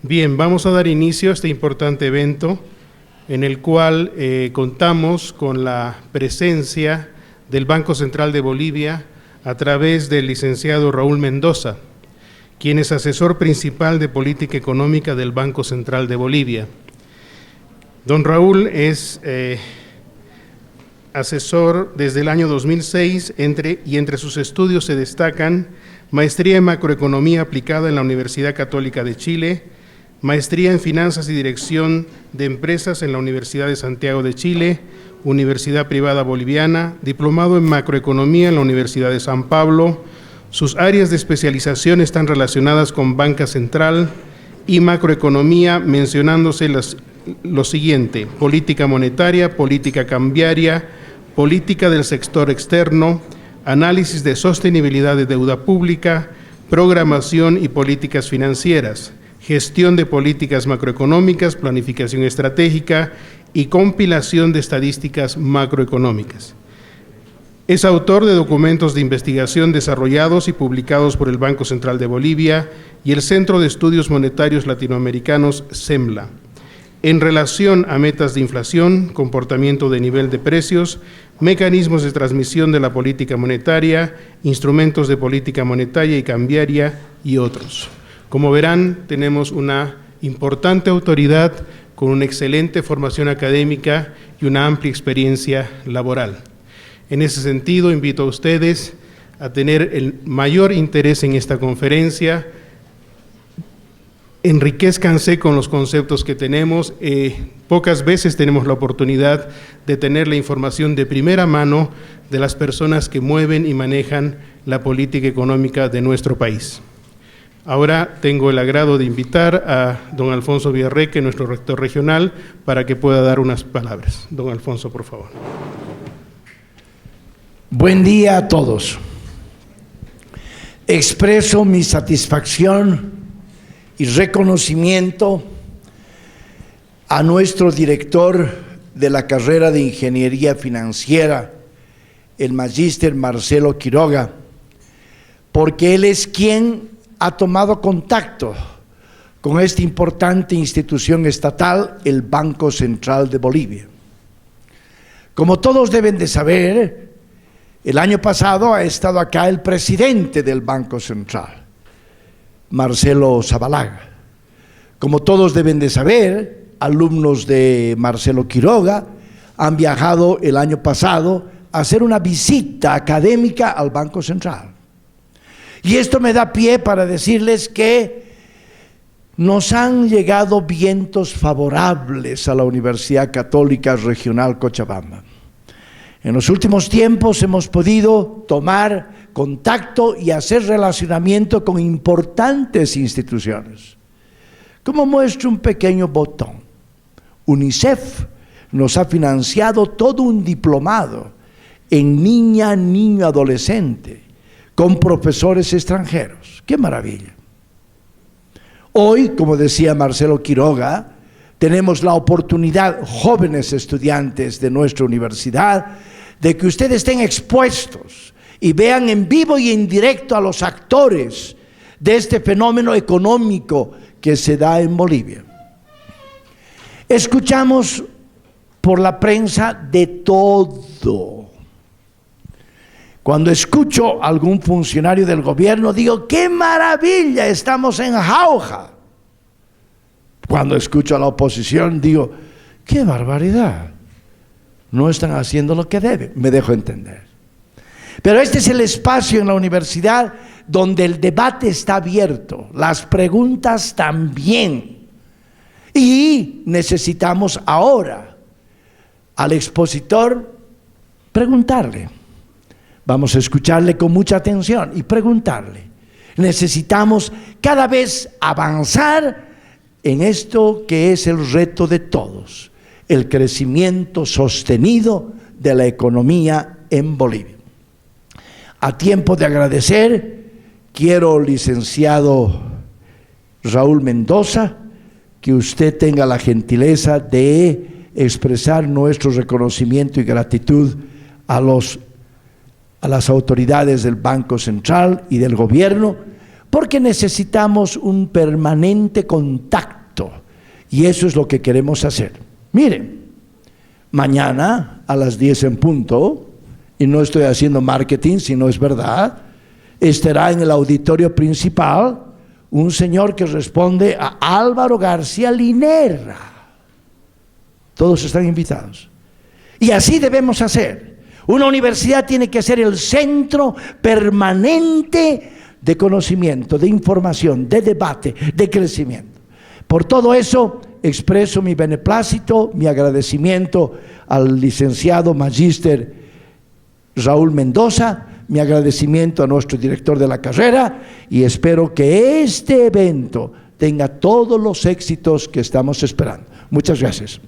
Bien, vamos a dar inicio a este importante evento en el cual contamos con la presencia del Banco Central de Bolivia a través del licenciado Raúl Mendoza, quien es asesor principal de política económica del Banco Central de Bolivia. Don Raúl es asesor desde el año 2006 y entre sus estudios se destacan maestría en macroeconomía aplicada en la Universidad Católica de Chile, maestría en finanzas y dirección de empresas en la Universidad de Santiago de Chile, Universidad Privada Boliviana, diplomado en macroeconomía en la Universidad de San Pablo. Sus áreas de especialización están relacionadas con banca central y macroeconomía, mencionándose lo siguiente: política monetaria, política cambiaria, política del sector externo, análisis de sostenibilidad de deuda pública, programación y políticas financieras, gestión de políticas macroeconómicas, planificación estratégica y compilación de estadísticas macroeconómicas. Es autor de documentos de investigación desarrollados y publicados por el Banco Central de Bolivia y el Centro de Estudios Monetarios Latinoamericanos, CEMLA, en relación a metas de inflación, comportamiento de nivel de precios, mecanismos de transmisión de la política monetaria, instrumentos de política monetaria y cambiaria y otros. Como verán, tenemos una importante autoridad con una excelente formación académica y una amplia experiencia laboral. En ese sentido, invito a ustedes a tener el mayor interés en esta conferencia. Enriquézcanse con los conceptos que tenemos. Pocas veces tenemos la oportunidad de tener la información de primera mano de las personas que mueven y manejan la política económica de nuestro país. Ahora tengo el agrado de invitar a don Alfonso Villarreque, nuestro rector regional, para que pueda dar unas palabras. Don Alfonso, por favor. Buen día a todos. Expreso mi satisfacción y reconocimiento a nuestro director de la carrera de Ingeniería Financiera, el magíster Marcelo Quiroga, porque él es quien ha tomado contacto con esta importante institución estatal, el Banco Central de Bolivia. Como todos deben de saber, el año pasado ha estado acá el presidente del Banco Central, Marcelo Zabalaga. Como todos deben de saber, alumnos de Marcelo Quiroga han viajado el año pasado a hacer una visita académica al Banco Central. Y esto me da pie para decirles que nos han llegado vientos favorables a la Universidad Católica Regional Cochabamba. En los últimos tiempos hemos podido tomar contacto y hacer relacionamiento con importantes instituciones. Como muestra un pequeño botón, UNICEF nos ha financiado todo un diplomado en niña, niño, adolescente, con profesores extranjeros. ¡Qué maravilla! Hoy, como decía Marcelo Quiroga, tenemos la oportunidad, jóvenes estudiantes de nuestra universidad, de que ustedes estén expuestos y vean en vivo y en directo a los actores de este fenómeno económico que se da en Bolivia. Escuchamos por la prensa de todo. Cuando escucho a algún funcionario del gobierno, digo, ¡qué maravilla! Estamos en jauja. Cuando escucho a la oposición, digo, ¡qué barbaridad! No están haciendo lo que deben. Me dejo entender. Pero este es el espacio en la universidad donde el debate está abierto, las preguntas también. Y necesitamos ahora al expositor preguntarle. Vamos a escucharle con mucha atención y preguntarle. Necesitamos cada vez avanzar en esto que es el reto de todos, el crecimiento sostenido de la economía en Bolivia. A tiempo de agradecer, quiero, licenciado Raúl Mendoza, que usted tenga la gentileza de expresar nuestro reconocimiento y gratitud a las autoridades del Banco Central y del gobierno porque necesitamos un permanente contacto y eso es lo que queremos hacer. Miren, mañana a las 10 en punto, y no estoy haciendo marketing, sino es verdad, estará en el auditorio principal un señor que responde a Álvaro García Linera. Todos están invitados. Y así debemos hacer. Una universidad tiene que ser el centro permanente de conocimiento, de información, de debate, de crecimiento. Por todo eso, expreso mi beneplácito, mi agradecimiento al licenciado magíster Raúl Mendoza, mi agradecimiento a nuestro director de la carrera y espero que este evento tenga todos los éxitos que estamos esperando. Muchas gracias.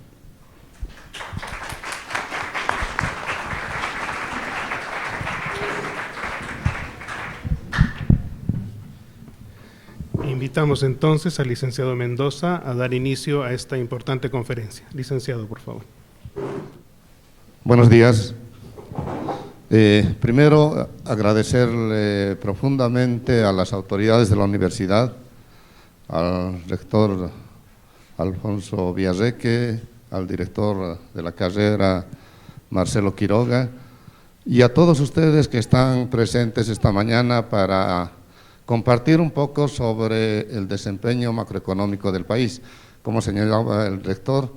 Invitamos entonces al licenciado Mendoza a dar inicio a esta importante conferencia. Licenciado, por favor. Buenos días. Primero, agradecerle profundamente a las autoridades de la universidad, al rector Alfonso Villarreque, al director de la carrera Marcelo Quiroga y a todos ustedes que están presentes esta mañana para compartir un poco sobre el desempeño macroeconómico del país. Como señalaba el rector,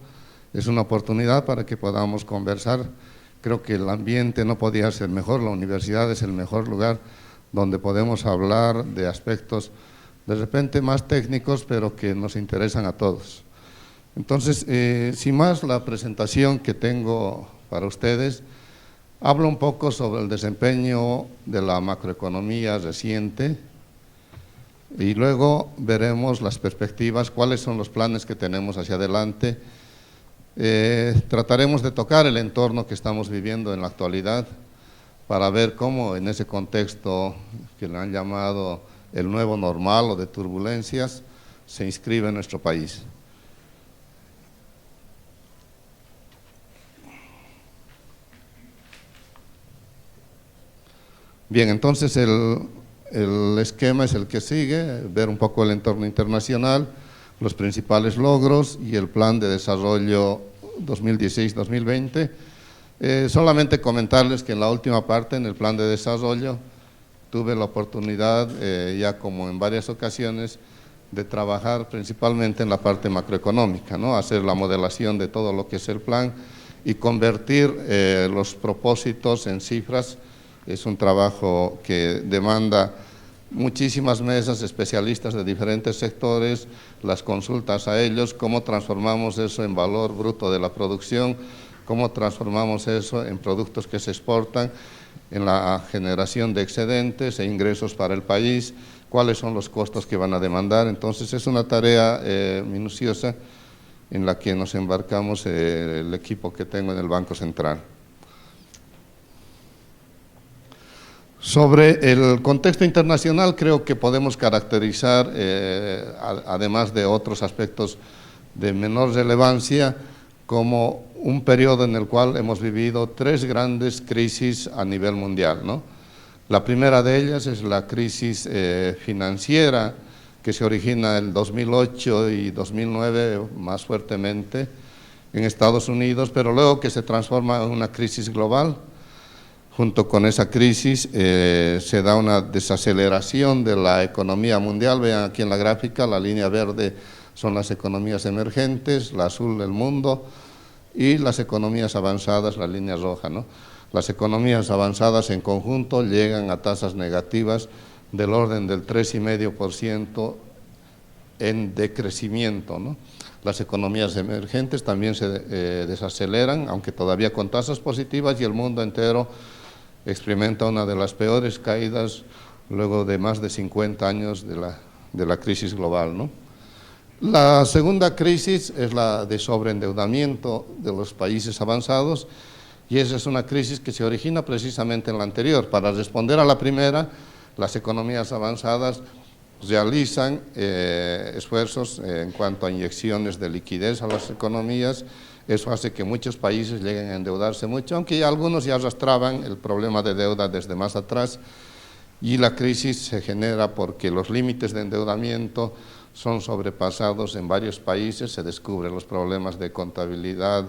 es una oportunidad para que podamos conversar. Creo que el ambiente no podía ser mejor, la universidad es el mejor lugar donde podemos hablar de aspectos de repente más técnicos, pero que nos interesan a todos. Entonces, sin más, la presentación que tengo para ustedes, hablo un poco sobre el desempeño de la macroeconomía reciente y luego veremos las perspectivas, cuáles son los planes que tenemos hacia adelante. Trataremos de tocar el entorno que estamos viviendo en la actualidad para ver cómo en ese contexto que le han llamado el nuevo normal o de turbulencias se inscribe en nuestro país. Bien, entonces el esquema es el que sigue, ver un poco el entorno internacional, los principales logros y el plan de desarrollo 2016-2020. Solamente comentarles que en la última parte, en el plan de desarrollo, tuve la oportunidad, ya como en varias ocasiones, de trabajar principalmente en la parte macroeconómica, ¿no? Hacer la modelación de todo lo que es el plan y convertir los propósitos en cifras. Es un trabajo que demanda muchísimas mesas, especialistas de diferentes sectores, las consultas a ellos, cómo transformamos eso en valor bruto de la producción, cómo transformamos eso en productos que se exportan, en la generación de excedentes e ingresos para el país, cuáles son los costos que van a demandar. Entonces es una tarea minuciosa en la que nos embarcamos el equipo que tengo en el Banco Central. Sobre el contexto internacional, creo que podemos caracterizar, además de otros aspectos de menor relevancia, como un periodo en el cual hemos vivido tres grandes crisis a nivel mundial, ¿no? La primera de ellas es la crisis financiera, que se origina en 2008 y 2009 más fuertemente en Estados Unidos, pero luego que se transforma en una crisis global. Junto con esa crisis se da una desaceleración de la economía mundial. Vean aquí en la gráfica, la línea verde son las economías emergentes, la azul el mundo y las economías avanzadas, la línea roja, ¿no? Las economías avanzadas en conjunto llegan a tasas negativas del orden del 3,5% en decrecimiento, ¿no? Las economías emergentes también se desaceleran, aunque todavía con tasas positivas, y el mundo entero experimenta una de las peores caídas luego de más de 50 años de la crisis global, ¿no? La segunda crisis es la de sobreendeudamiento de los países avanzados, y esa es una crisis que se origina precisamente en la anterior. Para responder a la primera, las economías avanzadas realizan esfuerzos en cuanto a inyecciones de liquidez a las economías. Eso hace que muchos países lleguen a endeudarse mucho, aunque ya algunos ya arrastraban el problema de deuda desde más atrás. y la crisis se genera porque los límites de endeudamiento son sobrepasados en varios países, se descubren los problemas de contabilidad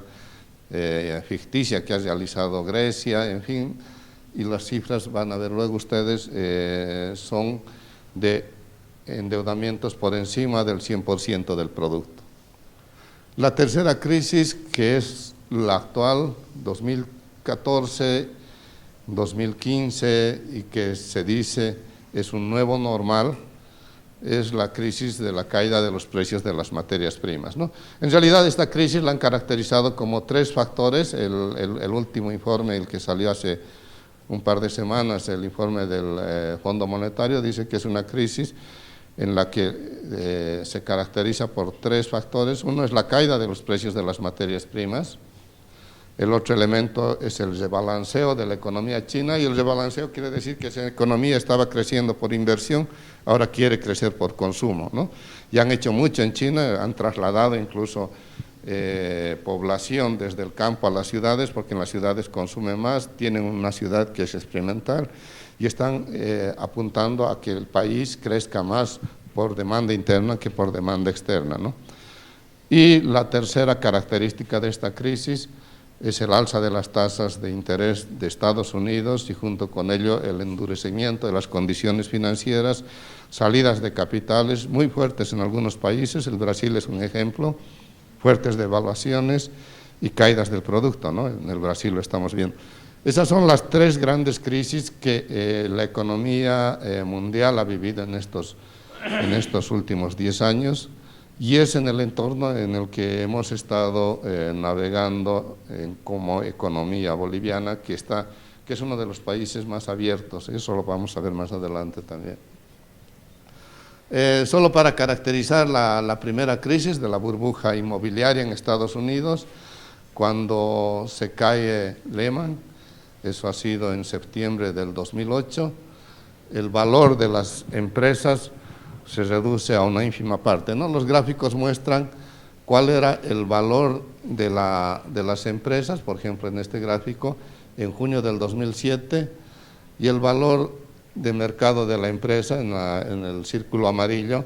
ficticia que ha realizado Grecia, en fin, y las cifras, van a ver luego ustedes, son de endeudamientos por encima del 100% del producto. La tercera crisis, que es la actual, 2014, 2015, y que se dice es un nuevo normal, es la crisis de la caída de los precios de las materias primas, ¿no? En realidad esta crisis la han caracterizado como tres factores. El último informe, el que salió hace un par de semanas, el informe del Fondo Monetario, dice que es una crisis en la que se caracteriza por tres factores. Uno es la caída de los precios de las materias primas. El otro elemento es el rebalanceo de la economía china, y el rebalanceo quiere decir que esa economía estaba creciendo por inversión, ahora quiere crecer por consumo, ¿no? Y han hecho mucho en China, han trasladado incluso población desde el campo a las ciudades, porque en las ciudades consumen más, tienen una ciudad que es experimental, y están apuntando a que el país crezca más por demanda interna que por demanda externa, ¿no? Y la tercera característica de esta crisis es el alza de las tasas de interés de Estados Unidos, y junto con ello el endurecimiento de las condiciones financieras, salidas de capitales muy fuertes en algunos países, el Brasil es un ejemplo, fuertes devaluaciones y caídas del producto, ¿no? En el Brasil lo estamos viendo. Esas son las tres grandes crisis que la economía mundial ha vivido en estos últimos 10 años, y es en el entorno en el que hemos estado navegando como economía boliviana, que es uno de los países más abiertos. Eso lo vamos a ver más adelante también. Solo para caracterizar la primera crisis de la burbuja inmobiliaria en Estados Unidos, cuando se cae Lehman, eso ha sido en septiembre del 2008, el valor de las empresas se reduce a una ínfima parte, ¿no? Los gráficos muestran cuál era el valor de las empresas, por ejemplo, en este gráfico, en junio del 2007, y el valor de mercado de la empresa, en el círculo amarillo,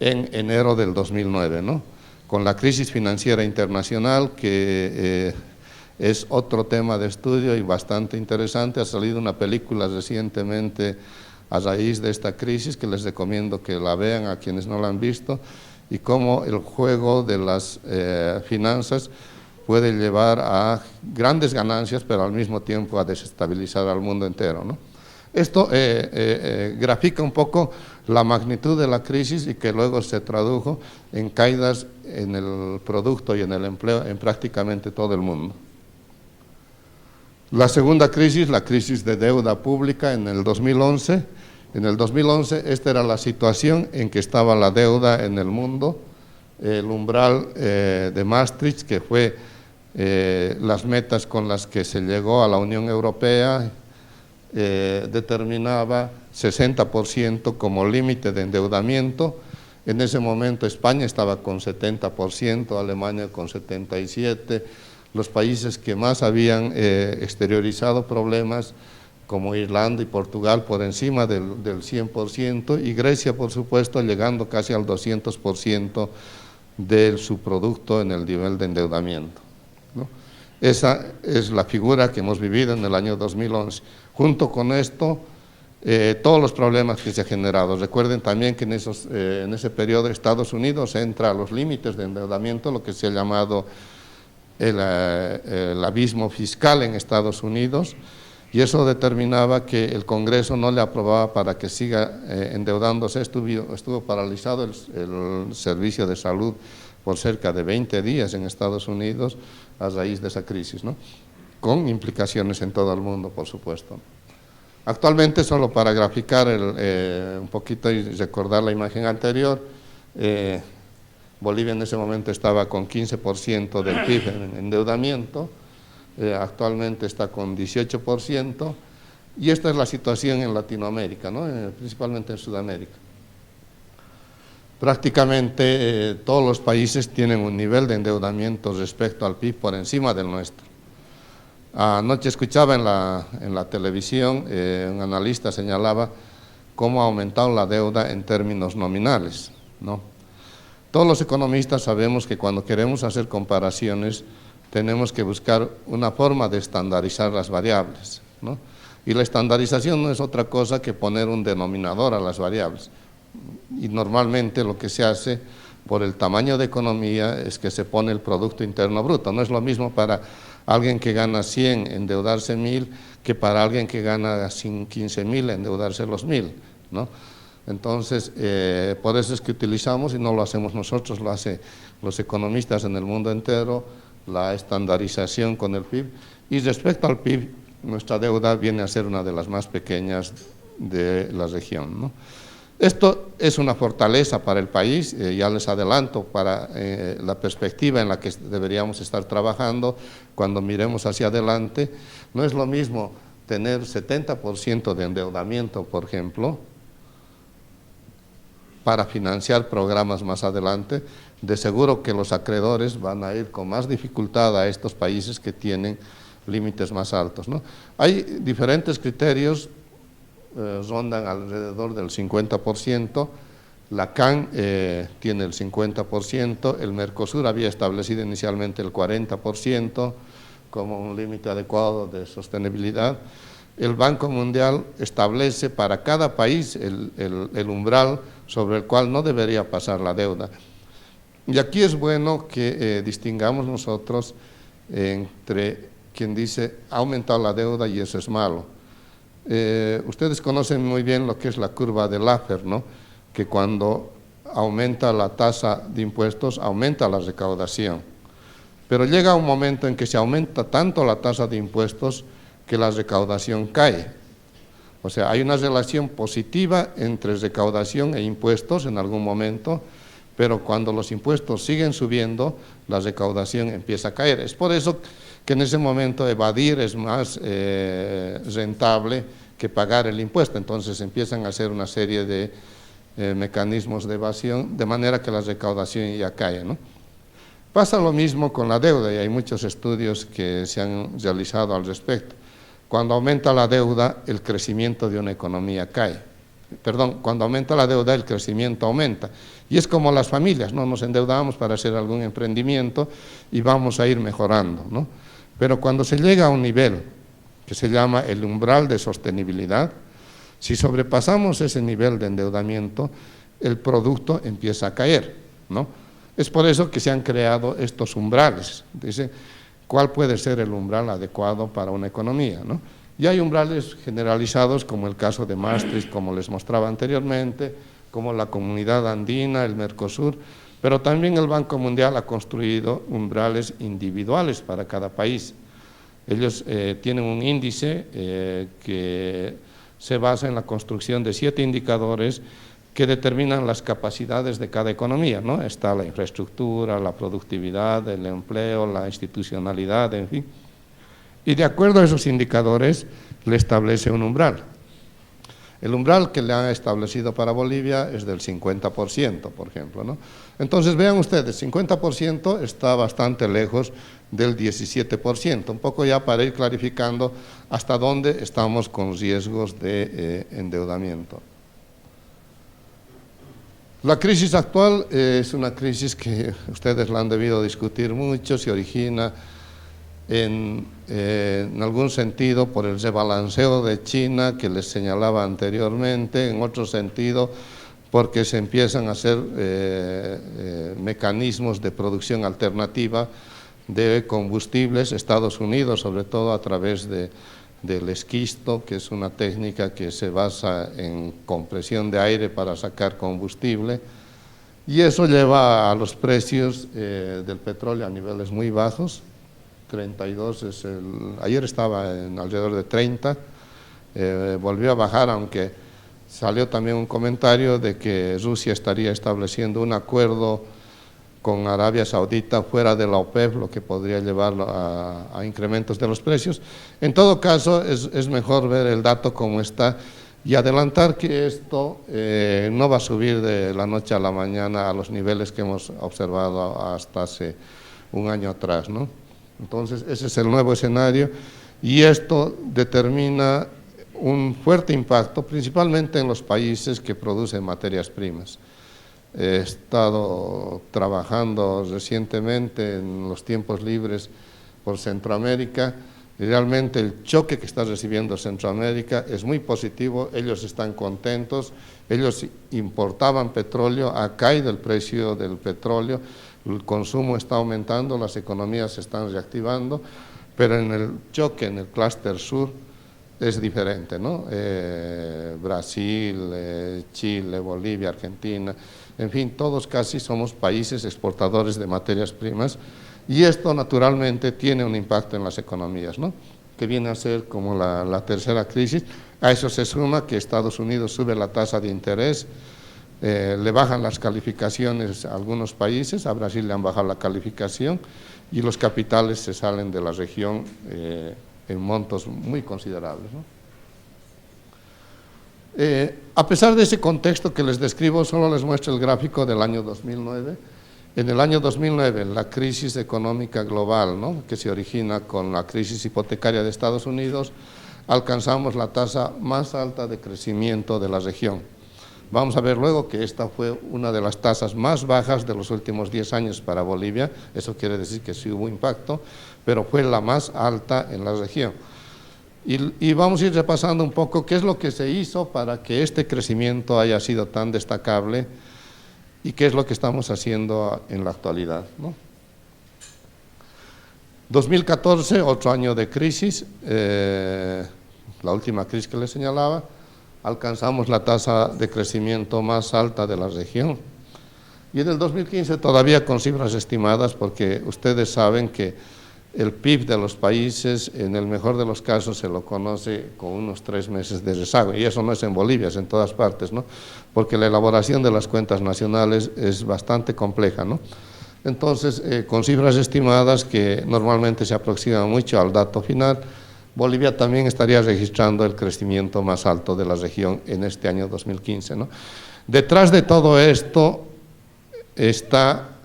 en enero del 2009, ¿no? Con la crisis financiera internacional, que es otro tema de estudio y bastante interesante. Ha salido una película recientemente a raíz de esta crisis, que les recomiendo que la vean a quienes no la han visto, y cómo el juego de las finanzas puede llevar a grandes ganancias, pero al mismo tiempo a desestabilizar al mundo entero, ¿no? Esto grafica un poco la magnitud de la crisis, y que luego se tradujo en caídas en el producto y en el empleo en prácticamente todo el mundo. La segunda crisis, la crisis de deuda pública en el 2011. En el 2011 esta era la situación en que estaba la deuda en el mundo. El umbral de Maastricht, que fue las metas con las que se llegó a la Unión Europea, determinaba 60% como límite de endeudamiento. En ese momento España estaba con 70%, Alemania con 77%, los países que más habían exteriorizado problemas, como Irlanda y Portugal, por encima del 100%, y Grecia, por supuesto, llegando casi al 200% de su producto en el nivel de endeudamiento, ¿no? Esa es la figura que hemos vivido en el año 2011. Junto con esto, todos los problemas que se han generado. Recuerden también que en ese periodo Estados Unidos entra a los límites de endeudamiento, lo que se ha llamado el abismo fiscal en Estados Unidos, y eso determinaba que el Congreso no le aprobaba para que siga endeudándose. Estuvo paralizado el servicio de salud por cerca de 20 días en Estados Unidos a raíz de esa crisis, ¿no? Con implicaciones en todo el mundo, por supuesto. Actualmente, solo para graficar un poquito y recordar la imagen anterior, Bolivia en ese momento estaba con 15% del PIB en endeudamiento, actualmente está con 18%, y esta es la situación en Latinoamérica, ¿no? Principalmente en Sudamérica. Prácticamente todos los países tienen un nivel de endeudamiento respecto al PIB por encima del nuestro. Anoche escuchaba en la televisión, un analista señalaba cómo ha aumentado la deuda en términos nominales, ¿no? Todos los economistas sabemos que cuando queremos hacer comparaciones tenemos que buscar una forma de estandarizar las variables, ¿no? Y la estandarización no es otra cosa que poner un denominador a las variables. Y normalmente lo que se hace por el tamaño de economía es que se pone el Producto Interno Bruto. No es lo mismo para alguien que gana 100 endeudarse 1.000 que para alguien que gana 15.000 endeudarse los 1.000, ¿no? Entonces, por eso es que utilizamos, y no lo hacemos nosotros, lo hacen los economistas en el mundo entero, la estandarización con el PIB. Y respecto al PIB, nuestra deuda viene a ser una de las más pequeñas de la región, ¿no? Esto es una fortaleza para el país, ya les adelanto, para la perspectiva en la que deberíamos estar trabajando cuando miremos hacia adelante. No es lo mismo tener 70% de endeudamiento, por ejemplo, para financiar programas más adelante. De seguro que los acreedores van a ir con más dificultad a estos países que tienen límites más altos, ¿no? Hay diferentes criterios, rondan alrededor del 50%, la CAN tiene el 50%, el Mercosur había establecido inicialmente el 40% como un límite adecuado de sostenibilidad. El Banco Mundial establece para cada país el umbral sobre el cual no debería pasar la deuda. Y aquí es bueno que distingamos nosotros entre quien dice ha aumentado la deuda y eso es malo. Ustedes conocen muy bien lo que es la curva de Laffer, ¿no? Que cuando aumenta la tasa de impuestos, aumenta la recaudación. Pero llega un momento en que se aumenta tanto la tasa de impuestos que la recaudación cae. O sea, hay una relación positiva entre recaudación e impuestos en algún momento, pero cuando los impuestos siguen subiendo, la recaudación empieza a caer. Es por eso que en ese momento evadir es más rentable que pagar el impuesto. Entonces empiezan a hacer una serie de mecanismos de evasión, de manera que la recaudación ya cae, ¿no? Pasa lo mismo con la deuda, y hay muchos estudios que se han realizado al respecto. Cuando aumenta la deuda, el crecimiento de una economía cae. Perdón, cuando aumenta la deuda, el crecimiento aumenta. Y es como las familias, ¿no? Nos endeudamos para hacer algún emprendimiento y vamos a ir mejorando, ¿no? Pero cuando se llega a un nivel que se llama el umbral de sostenibilidad, si sobrepasamos ese nivel de endeudamiento, el producto empieza a caer, ¿no? Es por eso que se han creado estos umbrales. Dice, ¿cuál puede ser el umbral adecuado para una economía, ¿no? Y hay umbrales generalizados, como el caso de Maastricht, como les mostraba anteriormente, como la Comunidad Andina, el Mercosur, pero también el Banco Mundial ha construido umbrales individuales para cada país. Ellos tienen un índice que se basa en la construcción de 7 indicadores que determinan las capacidades de cada economía, ¿no? Está la infraestructura, la productividad, el empleo, la institucionalidad, en fin. Y de acuerdo a esos indicadores le establece un umbral. El umbral que le han establecido para Bolivia es del 50%, por ejemplo, ¿no? Entonces, vean ustedes, 50% está bastante lejos del 17%, un poco ya para ir clarificando hasta dónde estamos con riesgos de endeudamiento. La crisis actual es una crisis que ustedes la han debido discutir mucho, se origina en algún sentido por el rebalanceo de China que les señalaba anteriormente, en otro sentido porque se empiezan a hacer mecanismos de producción alternativa de combustibles, Estados Unidos sobre todo a través del esquisto, que es una técnica que se basa en compresión de aire para sacar combustible, y eso lleva a los precios del petróleo a niveles muy bajos. 32 ayer estaba en alrededor de 30, volvió a bajar, aunque salió también un comentario de que Rusia estaría estableciendo un acuerdo con Arabia Saudita fuera de la OPEP, lo que podría llevarlo a incrementos de los precios. En todo caso, es mejor ver el dato como está y adelantar que esto no va a subir de la noche a la mañana a los niveles que hemos observado hasta hace un año atrás, ¿no? Entonces, ese es el nuevo escenario y esto determina un fuerte impacto, principalmente en los países que producen materias primas. He estado trabajando recientemente en los tiempos libres por Centroamérica, y realmente el choque que está recibiendo Centroamérica es muy positivo, ellos están contentos, ellos importaban petróleo, ha caído el precio del petróleo, el consumo está aumentando, las economías se están reactivando, pero en el choque, en el clúster sur, es diferente, ¿no? Brasil, Chile, Bolivia, Argentina, en fin, todos casi somos países exportadores de materias primas, y esto naturalmente tiene un impacto en las economías, ¿no? Que viene a ser como la tercera crisis. A eso se suma que Estados Unidos sube la tasa de interés, le bajan las calificaciones a algunos países, a Brasil le han bajado la calificación, y los capitales se salen de la región en montos muy considerables, ¿no? A pesar de ese contexto que les describo, solo les muestro el gráfico del año 2009. En el año 2009, la crisis económica global, ¿no?, que se origina con la crisis hipotecaria de Estados Unidos, alcanzamos la tasa más alta de crecimiento de la región. Vamos a ver luego que esta fue una de las tasas más bajas de los últimos 10 años para Bolivia, eso quiere decir que sí hubo impacto, pero fue la más alta en la región. Y vamos a ir repasando un poco qué es lo que se hizo para que este crecimiento haya sido tan destacable y qué es lo que estamos haciendo en la actualidad, ¿no? 2014, otro año de crisis, la última crisis que les señalaba, alcanzamos la tasa de crecimiento más alta de la región. Y en el 2015 todavía con cifras estimadas, porque ustedes saben que el PIB de los países, en el mejor de los casos, se lo conoce con unos 3 meses de rezago, y eso no es en Bolivia, es en todas partes, ¿no? Porque la elaboración de las cuentas nacionales es bastante compleja, ¿no? Entonces, con cifras estimadas que normalmente se aproximan mucho al dato final, Bolivia también estaría registrando el crecimiento más alto de la región en este año 2015, ¿no? Detrás de todo esto están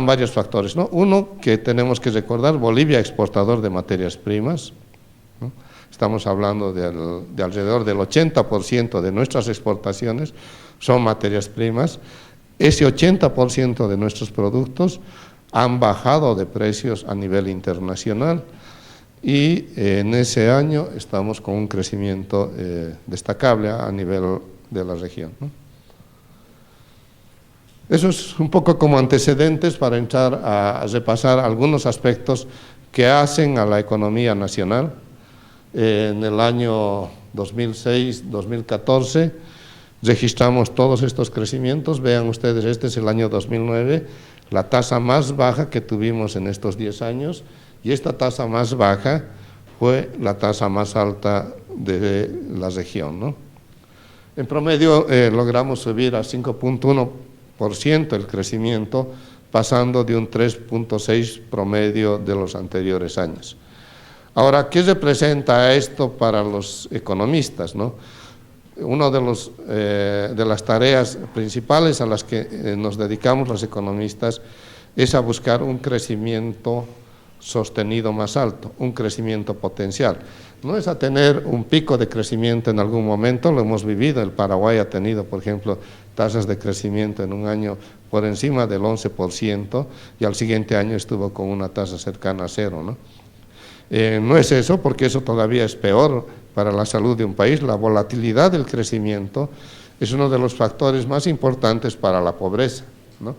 varios factores, ¿no? Uno, que tenemos que recordar, Bolivia exportador de materias primas, ¿no? Estamos hablando de alrededor del 80% de nuestras exportaciones son materias primas. Ese 80% de nuestros productos han bajado de precios a nivel internacional, y en ese año estamos con un crecimiento destacable a nivel de la región, ¿no? Eso es un poco como antecedentes para entrar a repasar algunos aspectos que hacen a la economía nacional. En el año 2006-2014 registramos todos estos crecimientos. Vean ustedes, este es el año 2009, la tasa más baja que tuvimos en estos 10 años, y esta tasa más baja fue la tasa más alta de la región, ¿no? En promedio logramos subir a 5.1% el crecimiento, pasando de un 3.6 promedio de los anteriores años. Ahora, ¿qué representa esto para los economistas, ¿no? Una de las tareas principales a las que nos dedicamos los economistas es a buscar un crecimiento sostenido más alto, un crecimiento potencial. No es a tener un pico de crecimiento en algún momento, lo hemos vivido, el Paraguay ha tenido, por ejemplo, tasas de crecimiento en un año por encima del 11%, y al siguiente año estuvo con una tasa cercana a 0, ¿no? No es eso, porque eso todavía es peor para la salud de un país. La volatilidad del crecimiento es uno de los factores más importantes para la pobreza, ¿no?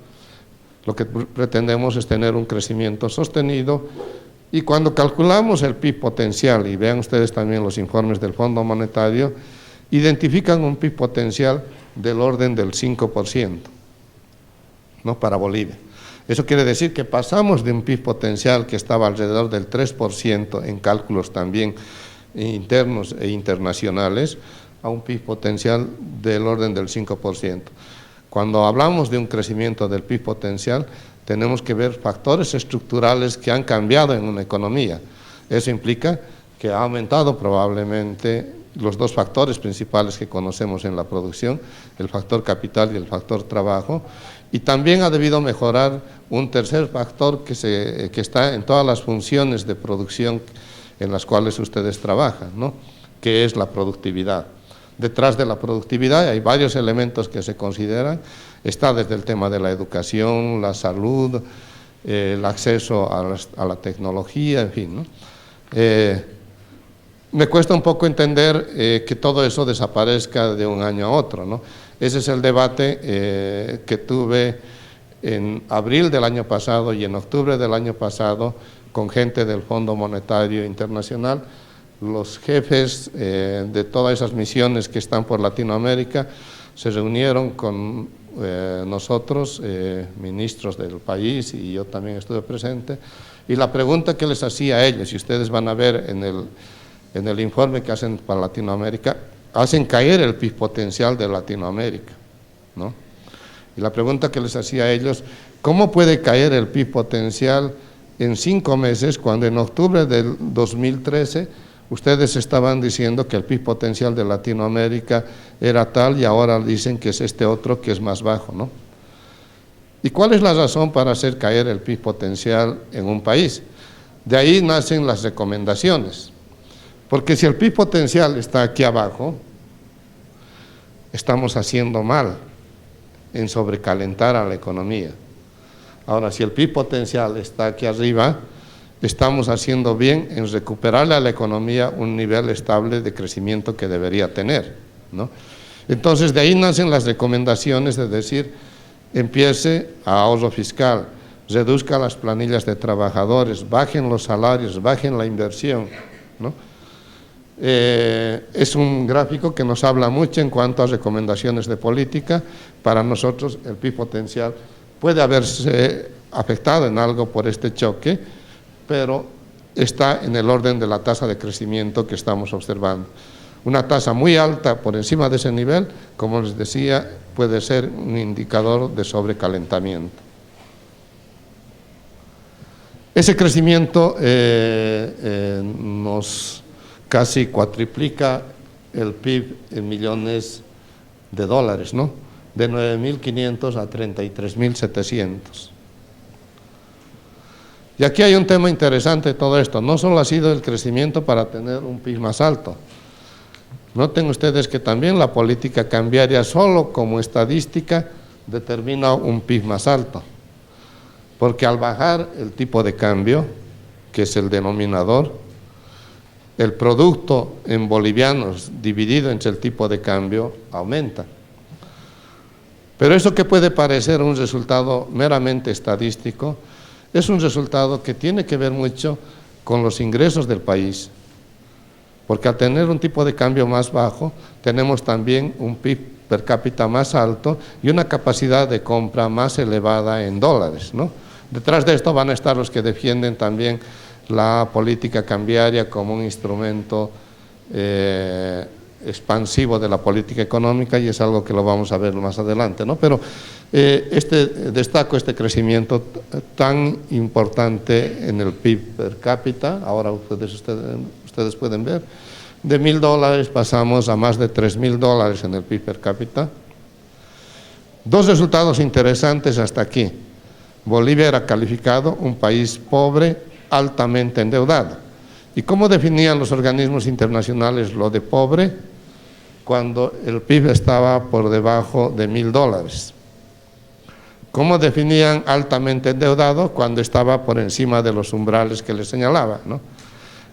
Lo que pretendemos es tener un crecimiento sostenido, y cuando calculamos el PIB potencial, y vean ustedes también los informes del Fondo Monetario, identifican un PIB potencial del orden del 5%, ¿no?, para Bolivia. Eso quiere decir que pasamos de un PIB potencial que estaba alrededor del 3% en cálculos también internos e internacionales, a un PIB potencial del orden del 5%. Cuando hablamos de un crecimiento del PIB potencial, tenemos que ver factores estructurales que han cambiado en una economía. Eso implica que ha aumentado probablemente los dos factores principales que conocemos en la producción, el factor capital y el factor trabajo, y también ha debido mejorar un tercer factor que está en todas las funciones de producción, en las cuales ustedes trabajan, ¿no? Que es la productividad. Detrás de la productividad hay varios elementos que se consideran. Está desde el tema de la educación, la salud, el acceso a la tecnología, en fin, ¿no? Me cuesta un poco entender que todo eso desaparezca de un año a otro, ¿no? Ese es el debate que tuve en abril del año pasado y en octubre del año pasado con gente del Fondo Monetario Internacional. Los jefes de todas esas misiones que están por Latinoamérica se reunieron con nosotros, ministros del país, y yo también estuve presente, y la pregunta que les hacía a ellos, y ustedes van a ver en el informe que hacen para Latinoamérica, hacen caer el PIB potencial de Latinoamérica, ¿no? Y la pregunta que les hacía a ellos, ¿cómo puede caer el PIB potencial en 5 meses cuando en octubre del 2013 ustedes estaban diciendo que el PIB potencial de Latinoamérica era tal y ahora dicen que es este otro que es más bajo, ¿no? ¿Y cuál es la razón para hacer caer el PIB potencial en un país? De ahí nacen las recomendaciones, porque si el PIB potencial está aquí abajo, estamos haciendo mal en sobrecalentar a la economía. Ahora, si el PIB potencial está aquí arriba, estamos haciendo bien en recuperarle a la economía un nivel estable de crecimiento que debería tener, ¿no? Entonces, de ahí nacen las recomendaciones de decir, empiece a ahorro fiscal, reduzca las planillas de trabajadores, bajen los salarios, bajen la inversión, ¿no? Es un gráfico que nos habla mucho en cuanto a recomendaciones de política. Para nosotros el PIB potencial puede haberse afectado en algo por este choque, pero está en el orden de la tasa de crecimiento que estamos observando. Una tasa muy alta por encima de ese nivel, como les decía, puede ser un indicador de sobrecalentamiento. Ese crecimiento nos casi cuatriplica el PIB en millones de dólares, ¿no? De 9.500 a 33.700. Y aquí hay un tema interesante de todo esto. No solo ha sido el crecimiento para tener un PIB más alto. Noten ustedes que también la política cambiaria solo como estadística determina un PIB más alto. Porque al bajar el tipo de cambio, que es el denominador, el producto en bolivianos dividido entre el tipo de cambio aumenta. Pero eso que puede parecer un resultado meramente estadístico, es un resultado que tiene que ver mucho con los ingresos del país. Porque al tener un tipo de cambio más bajo, tenemos también un PIB per cápita más alto y una capacidad de compra más elevada en dólares, ¿no? Detrás de esto van a estar los que defienden también la política cambiaria como un instrumento expansivo de la política económica, y es algo que lo vamos a ver más adelante, ¿no? Pero destaco este crecimiento tan importante en el PIB per cápita. Ahora ustedes pueden ver, de $1.000 pasamos a más de $3.000 en el PIB per cápita. Dos resultados interesantes hasta aquí. Bolivia era calificado un país pobre, altamente endeudado. ¿Y cómo definían los organismos internacionales lo de pobre? Cuando el PIB estaba por debajo de $1.000. ¿Cómo definían altamente endeudado? Cuando estaba por encima de los umbrales que les señalaba, ¿no?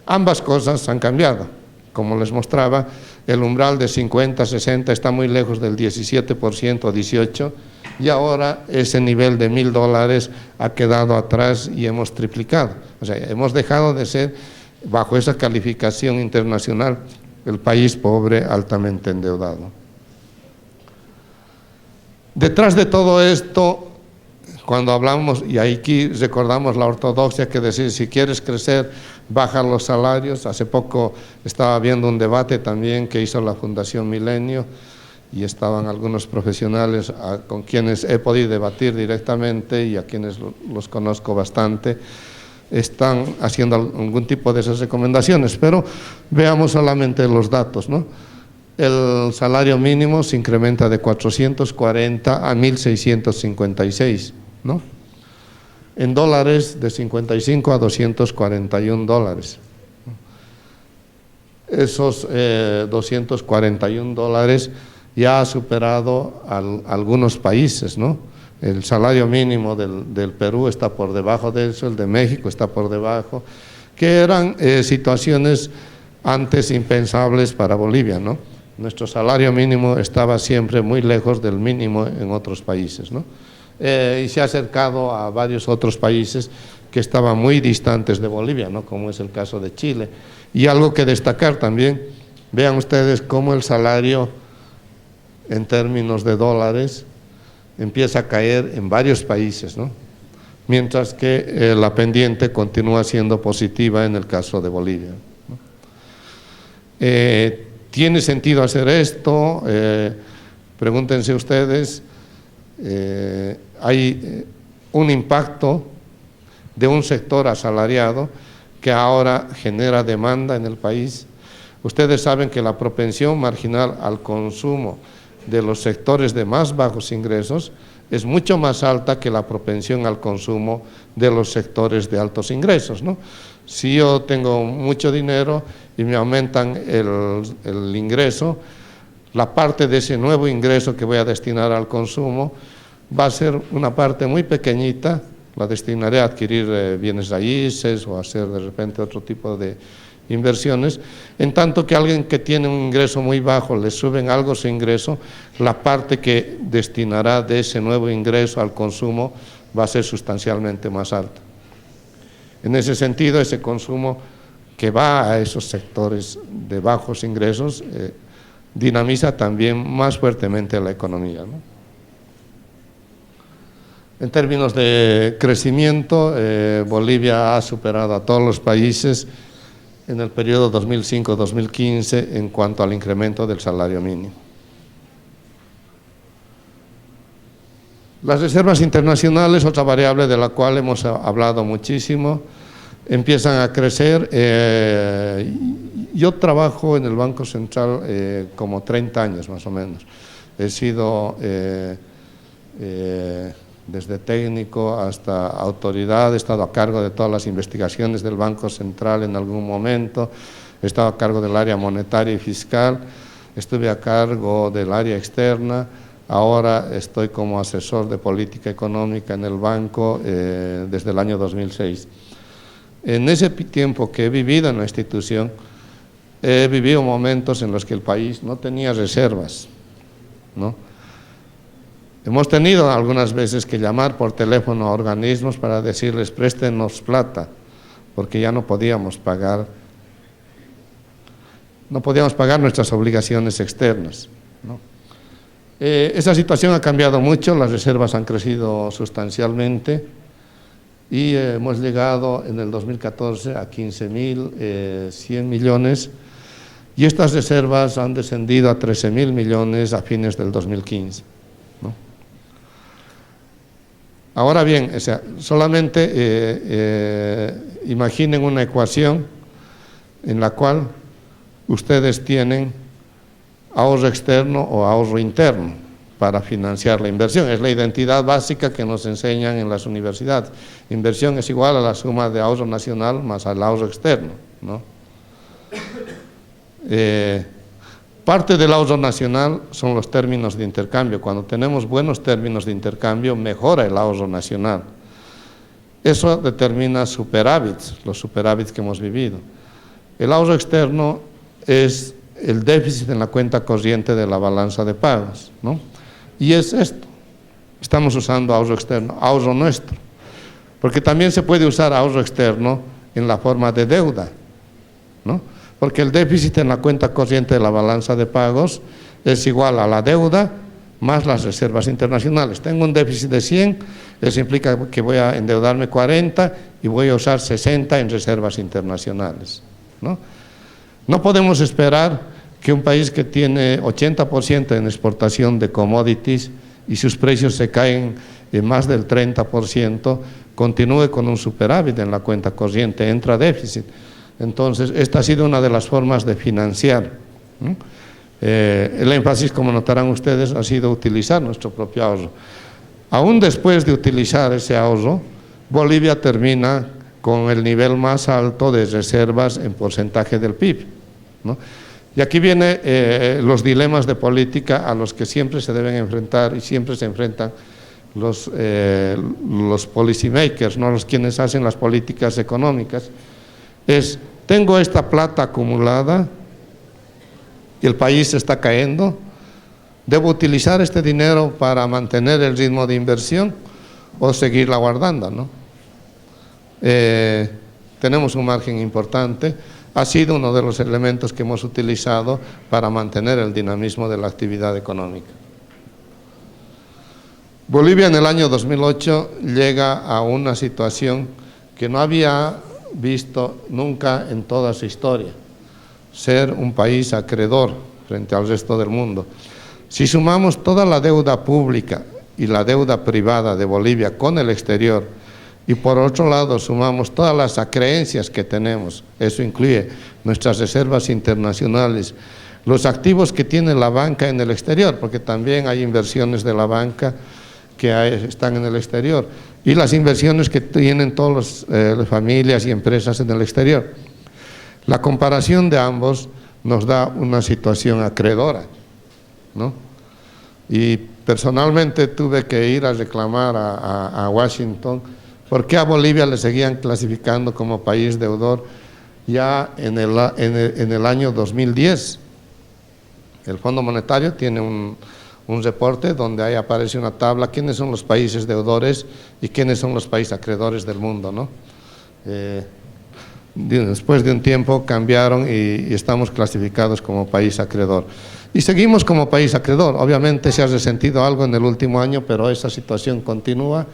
Ambas cosas han cambiado. Como les mostraba, el umbral de 50, 60 está muy lejos del 17%, 18%, y ahora ese nivel de $1.000 ha quedado atrás y hemos triplicado. O sea, hemos dejado de ser, bajo esa calificación internacional, el país pobre altamente endeudado. Detrás de todo esto, cuando hablamos, y aquí recordamos la ortodoxia que decía, si quieres crecer, baja los salarios. Hace poco estaba viendo un debate también que hizo la Fundación Milenio, y estaban algunos profesionales con quienes he podido debatir directamente y a quienes los conozco bastante, están haciendo algún tipo de esas recomendaciones, pero veamos solamente los datos, ¿no? El salario mínimo se incrementa de 440 a 1.656, ¿no? En dólares, de 55 a $241. esos $241 ya ha superado algunos países, ¿no? El salario mínimo del Perú está por debajo de eso, el de México está por debajo, que eran situaciones antes impensables para Bolivia, ¿no? Nuestro salario mínimo estaba siempre muy lejos del mínimo en otros países, ¿no? Y se ha acercado a varios otros países que estaban muy distantes de Bolivia, ¿no? Como es el caso de Chile. Y algo que destacar también, vean ustedes cómo el salario en términos de dólares empieza a caer en varios países, ¿no? Mientras que la pendiente continúa siendo positiva en el caso de Bolivia, ¿no? ¿Tiene sentido hacer esto? Pregúntense ustedes, hay un impacto de un sector asalariado que ahora genera demanda en el país. Ustedes saben que la propensión marginal al consumo de los sectores de más bajos ingresos es mucho más alta que la propensión al consumo de los sectores de altos ingresos, ¿no? Si yo tengo mucho dinero y me aumentan el ingreso, la parte de ese nuevo ingreso que voy a destinar al consumo va a ser una parte muy pequeñita, la destinaré a adquirir bienes raíces o a hacer de repente otro tipo de inversiones, en tanto que alguien que tiene un ingreso muy bajo le suben algo su ingreso, la parte que destinará de ese nuevo ingreso al consumo va a ser sustancialmente más alta. En ese sentido, ese consumo que va a esos sectores de bajos ingresos dinamiza también más fuertemente la economía, ¿no? En términos de crecimiento, Bolivia ha superado a todos los países en el periodo 2005-2015 en cuanto al incremento del salario mínimo. Las reservas internacionales, otra variable de la cual hemos hablado muchísimo, empiezan a crecer. Yo trabajo en el Banco Central como 30 años más o menos. He sido desde técnico hasta autoridad, he estado a cargo de todas las investigaciones del Banco Central en algún momento, he estado a cargo del área monetaria y fiscal, estuve a cargo del área externa, ahora estoy como asesor de política económica en el banco desde el año 2006. En ese tiempo que he vivido en la institución, he vivido momentos en los que el país no tenía reservas, ¿no? Hemos tenido algunas veces que llamar por teléfono a organismos para decirles préstenos plata, porque ya no podíamos pagar nuestras obligaciones externas, ¿no? Esa situación ha cambiado mucho, las reservas han crecido sustancialmente y hemos llegado en el 2014 a 15.100 millones y estas reservas han descendido a 13.000 millones a fines del 2015. Ahora bien, o sea, solamente imaginen una ecuación en la cual ustedes tienen ahorro externo o ahorro interno para financiar la inversión. Es la identidad básica que nos enseñan en las universidades. Inversión es igual a la suma de ahorro nacional más al ahorro externo, ¿no? Parte del ahorro nacional son los términos de intercambio. Cuando tenemos buenos términos de intercambio, mejora el ahorro nacional. Eso determina superávits, los superávits que hemos vivido. El ahorro externo es el déficit en la cuenta corriente de la balanza de pagos, ¿no? Y es esto. Estamos usando ahorro externo, ahorro nuestro. Porque también se puede usar ahorro externo en la forma de deuda, ¿no? Porque el déficit en la cuenta corriente de la balanza de pagos es igual a la deuda más las reservas internacionales. Tengo un déficit de 100, eso implica que voy a endeudarme 40 y voy a usar 60 en reservas internacionales, ¿no? No podemos esperar que un país que tiene 80% en exportación de commodities y sus precios se caen en más del 30%, continúe con un superávit en la cuenta corriente, entra déficit. Entonces, esta ha sido una de las formas de financiar, ¿no? El énfasis, como notarán ustedes, ha sido utilizar nuestro propio ahorro. Aún después de utilizar ese ahorro, Bolivia termina con el nivel más alto de reservas en porcentaje del PIB, ¿no? Y aquí vienen los dilemas de política a los que siempre se deben enfrentar y siempre se enfrentan los policy makers, ¿no? Los quienes hacen las políticas económicas. Tengo esta plata acumulada y el país se está cayendo, ¿debo utilizar este dinero para mantener el ritmo de inversión o seguirla guardando, ¿no? Tenemos un margen importante, ha sido uno de los elementos que hemos utilizado para mantener el dinamismo de la actividad económica. Bolivia en el año 2008 llega a una situación que no había visto nunca en toda su historia, ser un país acreedor frente al resto del mundo. Si sumamos toda la deuda pública y la deuda privada de Bolivia con el exterior, y por otro lado sumamos todas las acreencias que tenemos, eso incluye nuestras reservas internacionales, los activos que tiene la banca en el exterior, porque también hay inversiones de la banca que están en el exterior, y las inversiones que tienen todas las familias y empresas en el exterior. La comparación de ambos nos da una situación acreedora, ¿no? Y personalmente tuve que ir a reclamar a Washington por qué a Bolivia le seguían clasificando como país deudor ya en el año 2010. El Fondo Monetario tiene un reporte donde ahí aparece una tabla, quiénes son los países deudores y quiénes son los países acreedores del mundo, ¿no? Después de un tiempo cambiaron y estamos clasificados como país acreedor. Y seguimos como país acreedor. Obviamente se ha resentido algo en el último año, pero esa situación continúa.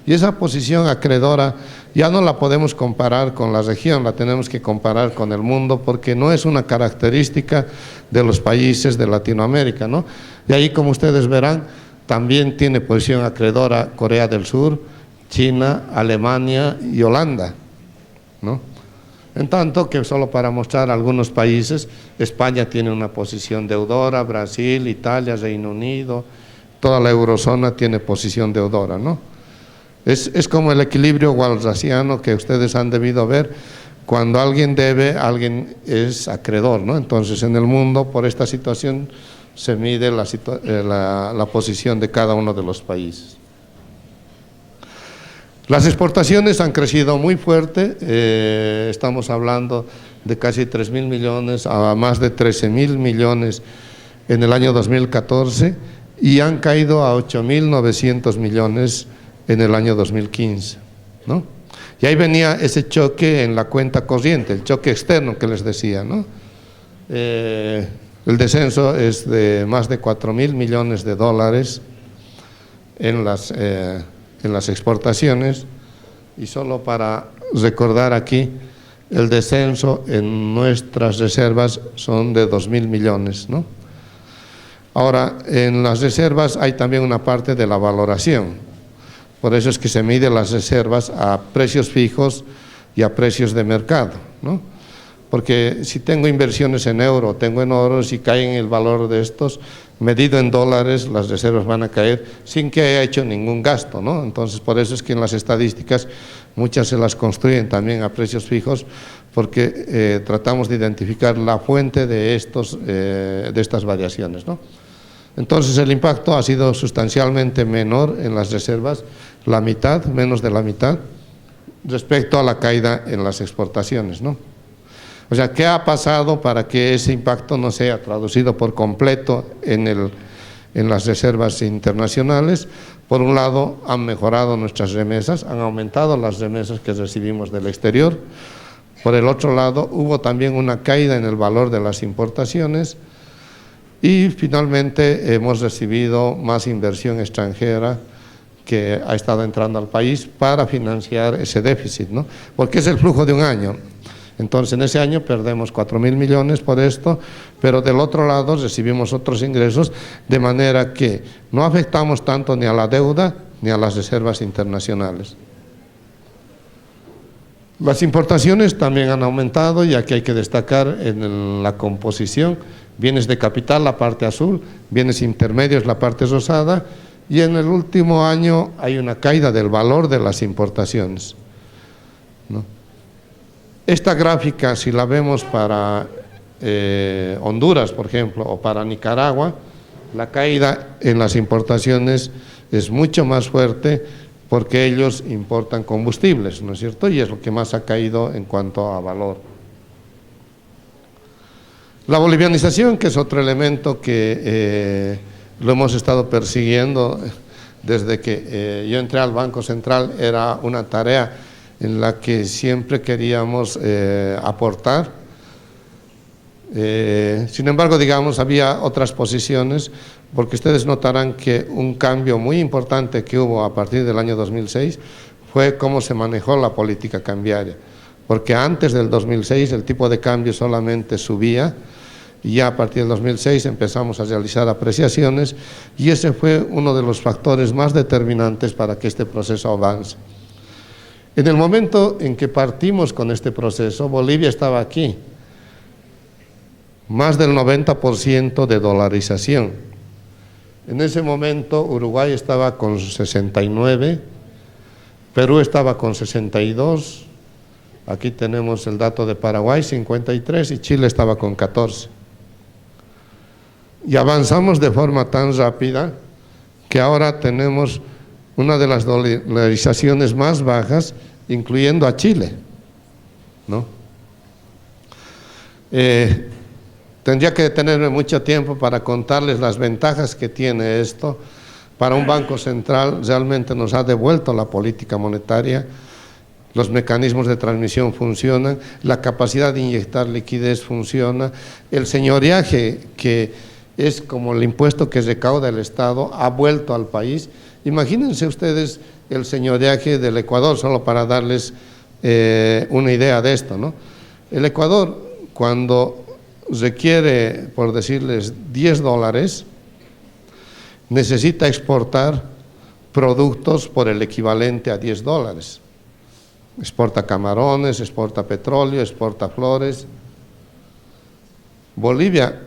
Y esa posición acreedora ya no la podemos comparar con la región, la tenemos que comparar con el mundo, porque no es una característica de los países de Latinoamérica, ¿no? Y ahí, como ustedes verán, también tiene posición acreedora Corea del Sur, China, Alemania y Holanda, ¿no? En tanto que, solo para mostrar algunos países, España tiene una posición deudora, Brasil, Italia, Reino Unido, toda la eurozona tiene posición deudora, ¿no? Es como el equilibrio walrasiano que ustedes han debido ver. Cuando alguien debe, alguien es acreedor, ¿no? Entonces, en el mundo, por esta situación, se mide la posición de cada uno de los países. Las exportaciones han crecido muy fuerte, estamos hablando de casi 3.000 millones a más de 13.000 millones en el año 2014 y han caído a 8.900 millones en el año 2015, ¿no? Y ahí venía ese choque en la cuenta corriente, el choque externo que les decía, ¿no? El descenso es de más de 4.000 millones de dólares en las exportaciones, y solo para recordar aquí, el descenso en nuestras reservas son de 2.000 millones, ¿no? Ahora, en las reservas hay también una parte de la valoración. Por eso es que se mide las reservas a precios fijos y a precios de mercado, ¿no? Porque si tengo inversiones en euro, tengo en oro, si caen el valor de estos, medido en dólares, las reservas van a caer sin que haya hecho ningún gasto, ¿no? Entonces, por eso es que en las estadísticas muchas se las construyen también a precios fijos, porque tratamos de identificar la fuente de estas variaciones, ¿no? Entonces, el impacto ha sido sustancialmente menor en las reservas, la mitad, menos de la mitad, respecto a la caída en las exportaciones, ¿no? O sea, ¿qué ha pasado para que ese impacto no sea traducido por completo en las reservas internacionales? Por un lado, han mejorado nuestras remesas, han aumentado las remesas que recibimos del exterior. Por el otro lado, hubo también una caída en el valor de las importaciones. Y finalmente hemos recibido más inversión extranjera que ha estado entrando al país para financiar ese déficit, ¿no? Porque es el flujo de un año. Entonces, en ese año perdemos 4.000 millones por esto, pero del otro lado recibimos otros ingresos, de manera que no afectamos tanto ni a la deuda ni a las reservas internacionales. Las importaciones también han aumentado, y aquí hay que destacar en la composición: bienes de capital, la parte azul; bienes intermedios, la parte rosada; y en el último año hay una caída del valor de las importaciones, ¿no? Esta gráfica, si la vemos para Honduras, por ejemplo, o para Nicaragua, la caída en las importaciones es mucho más fuerte porque ellos importan combustibles, ¿no es cierto? Y es lo que más ha caído en cuanto a valor. La bolivianización, que es otro elemento que lo hemos estado persiguiendo desde que yo entré al Banco Central, era una tarea en la que siempre queríamos aportar. Sin embargo, digamos, había otras posiciones, porque ustedes notarán que un cambio muy importante que hubo a partir del año 2006 fue cómo se manejó la política cambiaria, porque antes del 2006 el tipo de cambio solamente subía, y ya a partir del 2006 empezamos a realizar apreciaciones, y ese fue uno de los factores más determinantes para que este proceso avance. En el momento en que partimos con este proceso, Bolivia estaba aquí, más del 90% de dolarización. En ese momento Uruguay estaba con 69, Perú estaba con 62, aquí tenemos el dato de Paraguay, 53, y Chile estaba con 14. Y avanzamos de forma tan rápida que ahora tenemos una de las dolarizaciones más bajas, incluyendo a Chile, ¿no? Tendría que tenerme mucho tiempo para contarles las ventajas que tiene esto. Para un banco central realmente nos ha devuelto la política monetaria, los mecanismos de transmisión funcionan, la capacidad de inyectar liquidez funciona, el señoreaje, que es como el impuesto que recauda el Estado, ha vuelto al país. Imagínense ustedes el señoreaje del Ecuador, solo para darles una idea de esto, ¿no? El Ecuador, cuando requiere, por decirles, $10, necesita exportar productos por el equivalente a $10. Exporta camarones, exporta petróleo, exporta flores. Bolivia,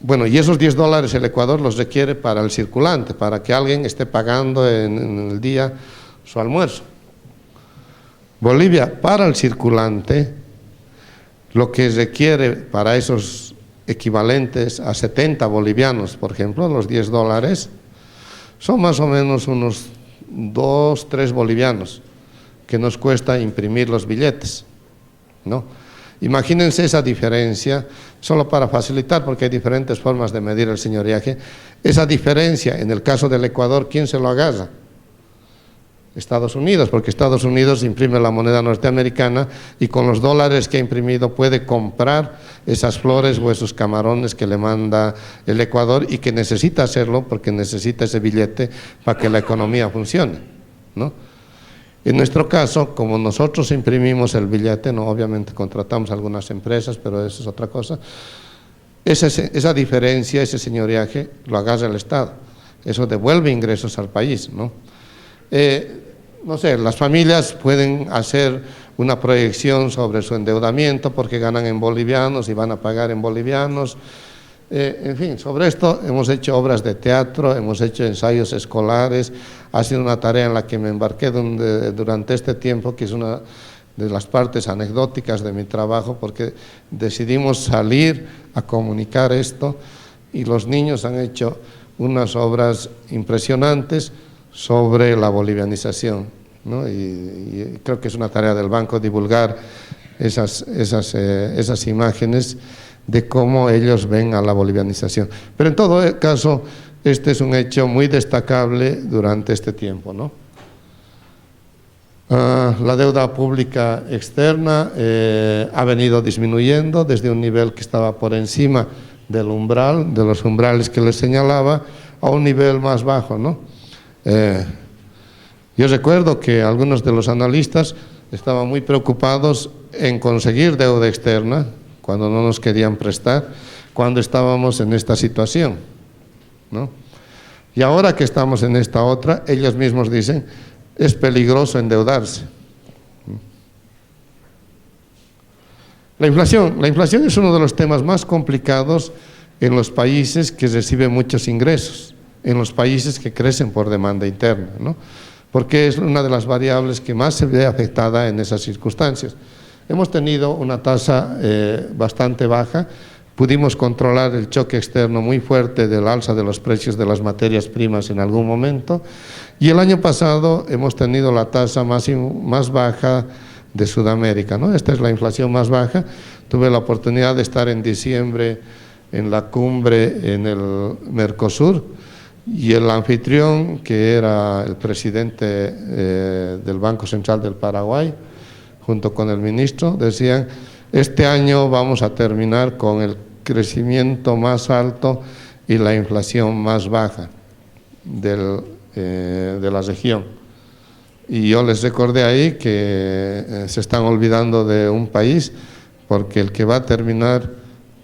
bueno, y esos $10 el Ecuador los requiere para el circulante, para que alguien esté pagando en el día su almuerzo. Bolivia, para el circulante, lo que requiere para esos equivalentes a 70 bolivianos, por ejemplo, los $10, son más o menos unos 2, 3 bolivianos que nos cuesta imprimir los billetes, ¿no? Imagínense esa diferencia, solo para facilitar, porque hay diferentes formas de medir el señoreaje, esa diferencia en el caso del Ecuador, ¿quién se lo agarra? Estados Unidos, porque Estados Unidos imprime la moneda norteamericana y con los dólares que ha imprimido puede comprar esas flores o esos camarones que le manda el Ecuador y que necesita hacerlo porque necesita ese billete para que la economía funcione, ¿no? En nuestro caso, como nosotros imprimimos el billete, no, obviamente contratamos algunas empresas, pero eso es otra cosa, esa diferencia, ese señoreaje lo agarra el Estado, eso devuelve ingresos al país, ¿no? No sé, las familias pueden hacer una proyección sobre su endeudamiento porque ganan en bolivianos y van a pagar en bolivianos. En fin, sobre esto hemos hecho obras de teatro, hemos hecho ensayos escolares, ha sido una tarea en la que me embarqué durante este tiempo, que es una de las partes anecdóticas de mi trabajo, porque decidimos salir a comunicar esto y los niños han hecho unas obras impresionantes sobre la bolivianización, ¿no? Y creo que es una tarea del banco divulgar esas imágenes de cómo ellos ven a la bolivianización. Pero en todo caso, este es un hecho muy destacable durante este tiempo, ¿no? La deuda pública externa ha venido disminuyendo desde un nivel que estaba por encima del umbral, de los umbrales que les señalaba, a un nivel más bajo, ¿no? Yo recuerdo que algunos de los analistas estaban muy preocupados en conseguir deuda externa cuando no nos querían prestar, cuando estábamos en esta situación, ¿no? Y ahora que estamos en esta otra, ellos mismos dicen, es peligroso endeudarse. La inflación es uno de los temas más complicados en los países que reciben muchos ingresos, en los países que crecen por demanda interna, ¿no? Porque es una de las variables que más se ve afectada en esas circunstancias. Hemos tenido una tasa bastante baja, Pudimos controlar el choque externo muy fuerte del alza de los precios de las materias primas en algún momento, y el año pasado hemos tenido la tasa más baja de Sudamérica, ¿no? Esta es la inflación más baja. Tuve la oportunidad de estar en diciembre en la cumbre en el Mercosur, y el anfitrión, que era el presidente del Banco Central del Paraguay, junto con el ministro, decían: este año vamos a terminar con el crecimiento más alto y la inflación más baja de la región. Y yo les recordé ahí que se están olvidando de un país, porque el que va a terminar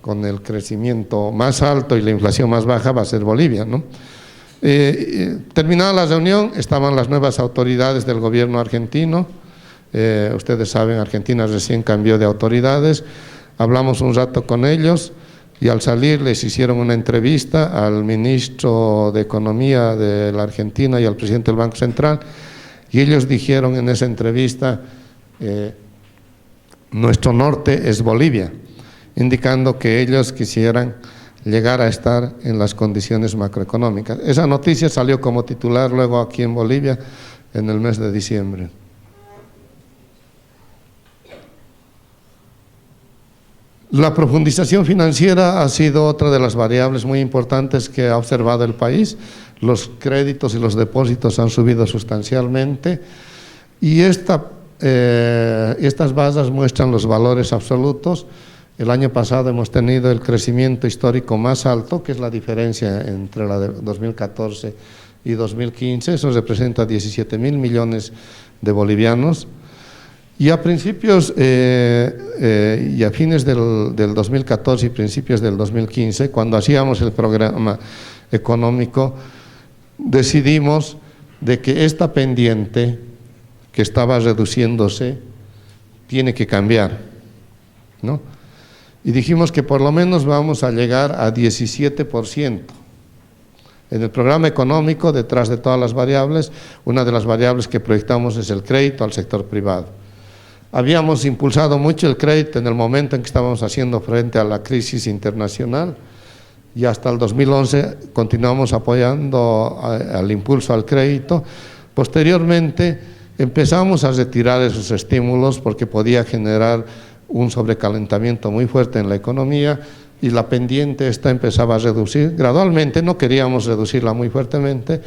con el crecimiento más alto y la inflación más baja va a ser Bolivia, ¿no? Terminada la reunión, estaban las nuevas autoridades del gobierno argentino. Ustedes saben, Argentina recién cambió de autoridades. Hablamos un rato con ellos y al salir les hicieron una entrevista al ministro de Economía de la Argentina y al presidente del Banco Central, y ellos dijeron en esa entrevista: nuestro norte es Bolivia, indicando que ellos quisieran llegar a estar en las condiciones macroeconómicas. Esa noticia salió como titular luego aquí en Bolivia en el mes de diciembre. La profundización financiera ha sido otra de las variables muy importantes que ha observado el país. Los créditos y los depósitos han subido sustancialmente, y estas bases muestran los valores absolutos. El año pasado hemos tenido el crecimiento histórico más alto, que es la diferencia entre la de 2014 y 2015. Eso representa 17.000 millones de bolivianos. Y a principios y a fines del 2014 y principios del 2015, cuando hacíamos el programa económico, decidimos de que esta pendiente que estaba reduciéndose tiene que cambiar, ¿no? Y dijimos que por lo menos vamos a llegar a 17%. En el programa económico, detrás de todas las variables, una de las variables que proyectamos es el crédito al sector privado. Habíamos impulsado mucho el crédito en el momento en que estábamos haciendo frente a la crisis internacional, y hasta el 2011 continuamos apoyando al impulso al crédito. Posteriormente empezamos a retirar esos estímulos porque podía generar un sobrecalentamiento muy fuerte en la economía, y la pendiente esta empezaba a reducir gradualmente. No queríamos reducirla muy fuertemente,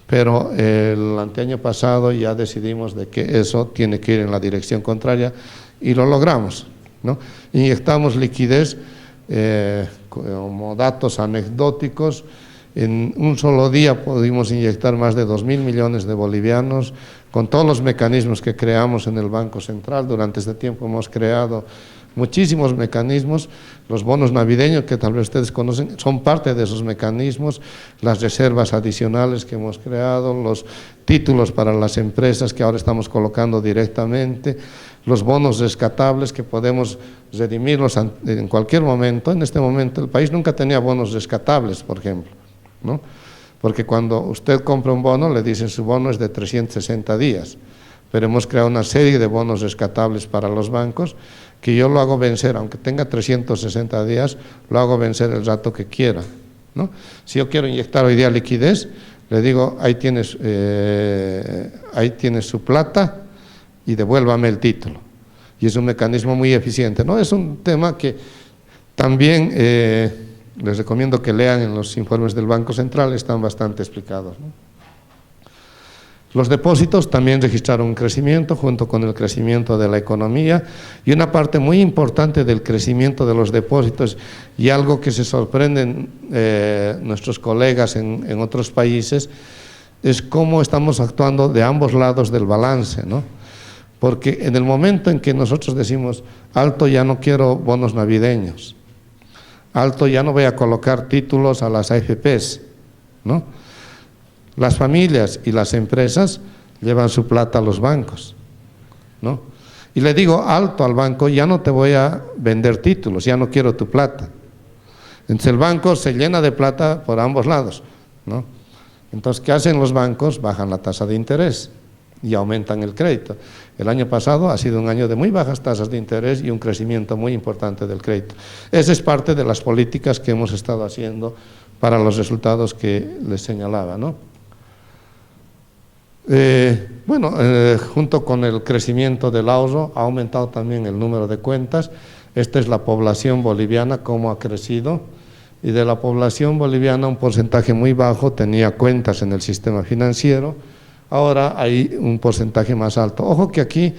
pero el anteaño pasado ya decidimos de que eso tiene que ir en la dirección contraria, y lo logramos, ¿no? Inyectamos liquidez, como datos anecdóticos, en un solo día pudimos inyectar más de 2.000 millones de bolivianos, con todos los mecanismos que creamos en el Banco Central. Durante este tiempo hemos creado muchísimos mecanismos. Los bonos navideños, que tal vez ustedes conocen, son parte de esos mecanismos. Las reservas adicionales que hemos creado, los títulos para las empresas que ahora estamos colocando directamente, los bonos rescatables que podemos redimirlos en cualquier momento. En este momento el país nunca tenía bonos rescatables, por ejemplo, ¿no? Porque cuando usted compra un bono, le dicen su bono es de 360 días, pero hemos creado una serie de bonos rescatables para los bancos, que yo lo hago vencer, aunque tenga 360 días, lo hago vencer el rato que quiera, ¿no? Si yo quiero inyectar hoy día liquidez, le digo: ahí tienes su plata y devuélvame el título. Y es un mecanismo muy eficiente, ¿no? Es un tema que también les recomiendo que lean en los informes del Banco Central, están bastante explicados, ¿no? Los depósitos también registraron un crecimiento junto con el crecimiento de la economía, y una parte muy importante del crecimiento de los depósitos, y algo que se sorprenden nuestros colegas en otros países, es cómo estamos actuando de ambos lados del balance, ¿no? Porque en el momento en que nosotros decimos: alto, ya no quiero bonos navideños, alto, ya no voy a colocar títulos a las AFPs, ¿no? Las familias y las empresas llevan su plata a los bancos, ¿no? Y le digo alto al banco: ya no te voy a vender títulos, ya no quiero tu plata. Entonces el banco se llena de plata por ambos lados, ¿no? Entonces, ¿qué hacen los bancos? Bajan la tasa de interés, y aumentan el crédito. El año pasado ha sido un año de muy bajas tasas de interés y un crecimiento muy importante del crédito. Esa es parte de las políticas que hemos estado haciendo para los resultados que les señalaba, ¿no? Junto con el crecimiento del ahorro ha aumentado también el número de cuentas. Esta es la población boliviana, cómo ha crecido, y de la población boliviana un porcentaje muy bajo tenía cuentas en el sistema financiero. Ahora hay un porcentaje más alto. Ojo que aquí,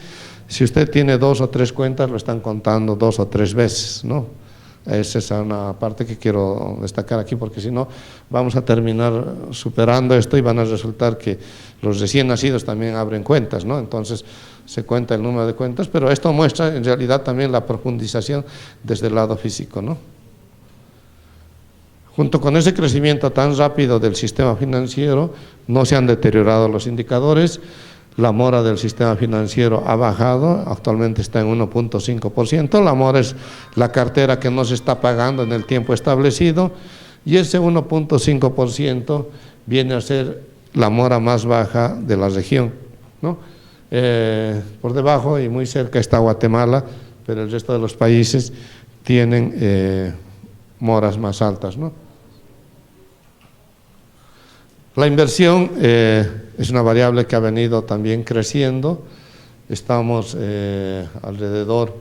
si usted tiene 2 o 3 cuentas, lo están contando 2 o 3 veces, ¿no? Esa es una parte que quiero destacar aquí, porque si no vamos a terminar superando esto y van a resultar que los recién nacidos también abren cuentas, ¿no? Entonces se cuenta el número de cuentas, pero esto muestra en realidad también la profundización desde el lado físico, ¿no? Junto con ese crecimiento tan rápido del sistema financiero, no se han deteriorado los indicadores. La mora del sistema financiero ha bajado, actualmente está en 1.5%. La mora es la cartera que no se está pagando en el tiempo establecido, y ese 1.5% viene a ser la mora más baja de la región, ¿no? Por debajo y muy cerca está Guatemala, pero el resto de los países tienen moras más altas, ¿no? La inversión es una variable que ha venido también creciendo. Estamos alrededor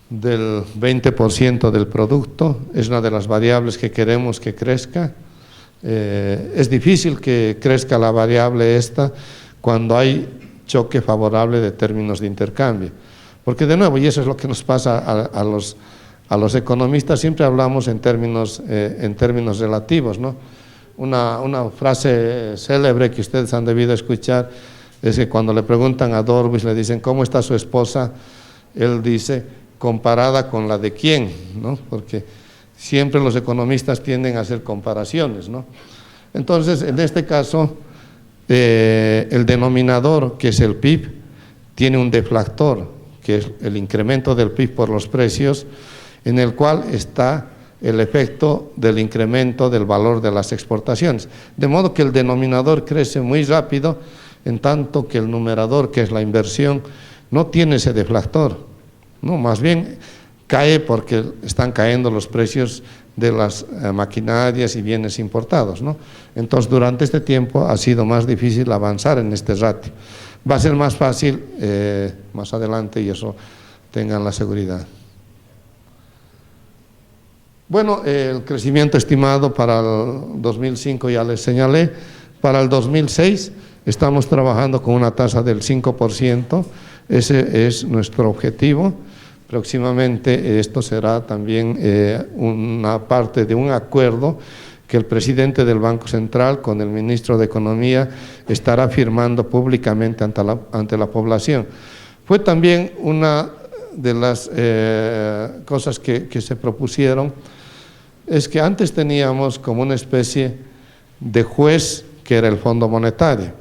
del 20% del producto. Es una de las variables que queremos que crezca. Es difícil que crezca la variable esta cuando hay choque favorable de términos de intercambio. Porque de nuevo, y eso es lo que nos pasa a los economistas, siempre hablamos en términos relativos, ¿no? Una frase célebre que ustedes han debido escuchar es que cuando le preguntan a Dorwis, le dicen ¿cómo está su esposa? Él dice, comparada con la de quién, ¿no? Porque siempre los economistas tienden a hacer comparaciones, ¿no? Entonces, en este caso, el denominador, que es el PIB, tiene un deflactor, que es el incremento del PIB por los precios, en el cual está el efecto del incremento del valor de las exportaciones. De modo que el denominador crece muy rápido, en tanto que el numerador, que es la inversión, no tiene ese deflactor, ¿no? Más bien cae porque están cayendo los precios de las maquinarias y bienes importados, ¿no? Entonces, durante este tiempo ha sido más difícil avanzar en este ratio. Va a ser más fácil más adelante, y eso tengan la seguridad. Bueno, el crecimiento estimado para el 2005 ya les señalé. Para el 2006 estamos trabajando con una tasa del 5%, ese es nuestro objetivo. Próximamente esto será también una parte de un acuerdo que el presidente del Banco Central con el ministro de Economía estará firmando públicamente ante la población. Fue también una de las cosas que se propusieron, es que antes teníamos como una especie de juez que era el Fondo Monetario,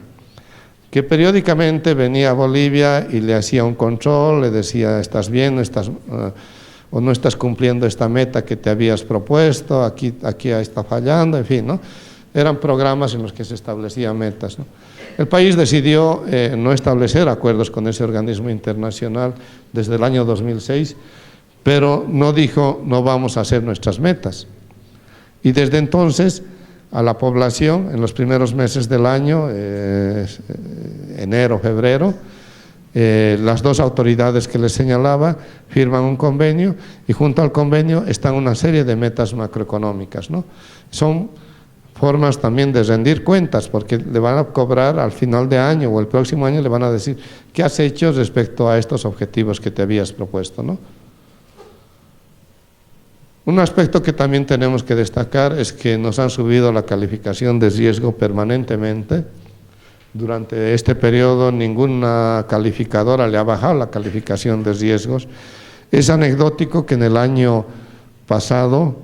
que periódicamente venía a Bolivia y le hacía un control, le decía estás bien, o no estás cumpliendo esta meta que te habías propuesto, aquí está fallando, en fin, ¿no? Eran programas en los que se establecían metas, ¿no? El país decidió no establecer acuerdos con ese organismo internacional desde el año 2006, pero no dijo no vamos a hacer nuestras metas. Y desde entonces a la población, en los primeros meses del año, enero, febrero, las dos autoridades que les señalaba firman un convenio, y junto al convenio están una serie de metas macroeconómicas, ¿no? Son formas también de rendir cuentas, porque le van a cobrar al final de año o el próximo año, le van a decir ¿qué has hecho respecto a estos objetivos que te habías propuesto, ¿no? Un aspecto que también tenemos que destacar es que nos han subido la calificación de riesgo permanentemente. Durante este periodo ninguna calificadora le ha bajado la calificación de riesgos. Es anecdótico que en el año pasado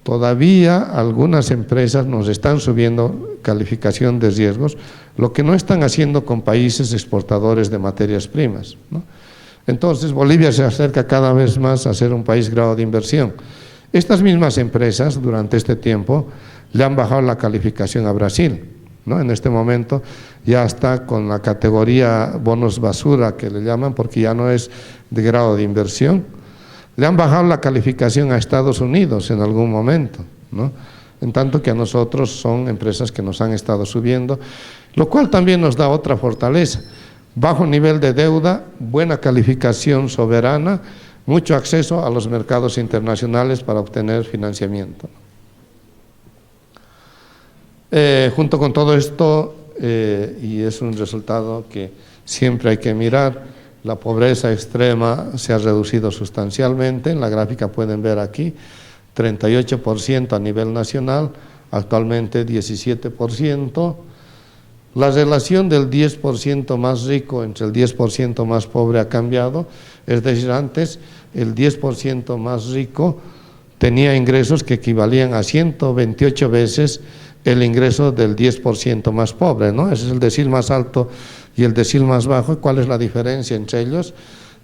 todavía algunas empresas nos están subiendo calificación de riesgos, lo que no están haciendo con países exportadores de materias primas, ¿no? Entonces Bolivia se acerca cada vez más a ser un país grado de inversión. Estas mismas empresas durante este tiempo le han bajado la calificación a Brasil, ¿no? En este momento ya está con la categoría bonos basura, que le llaman, porque ya no es de grado de inversión. Le han bajado la calificación a Estados Unidos en algún momento, ¿no? En tanto que a nosotros son empresas que nos han estado subiendo, lo cual también nos da otra fortaleza: bajo nivel de deuda, buena calificación soberana, mucho acceso a los mercados internacionales para obtener financiamiento. Junto con todo esto, y es un resultado que siempre hay que mirar, la pobreza extrema se ha reducido sustancialmente. En la gráfica pueden ver aquí, 38% a nivel nacional, actualmente 17%. La relación del 10% más rico entre el 10% más pobre ha cambiado, es decir, antes el 10% más rico tenía ingresos que equivalían a 128 veces el ingreso del 10% más pobre, ¿no? Ese es el decil más alto y el decil más bajo. ¿Cuál es la diferencia entre ellos?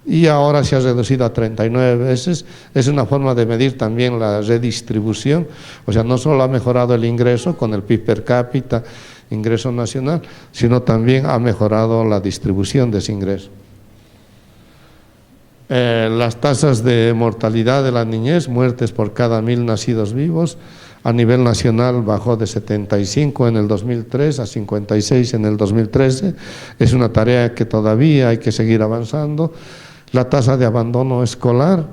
Y ahora se ha reducido a 39 veces. Es una forma de medir también la redistribución, o sea, no solo ha mejorado el ingreso con el PIB per cápita, ingreso nacional, sino también ha mejorado la distribución de ese ingreso. Las tasas de mortalidad de la niñez, muertes por cada 1000 nacidos vivos, a nivel nacional bajó de 75 en el 2003 a 56 en el 2013. Es una tarea que todavía hay que seguir avanzando. La tasa de abandono escolar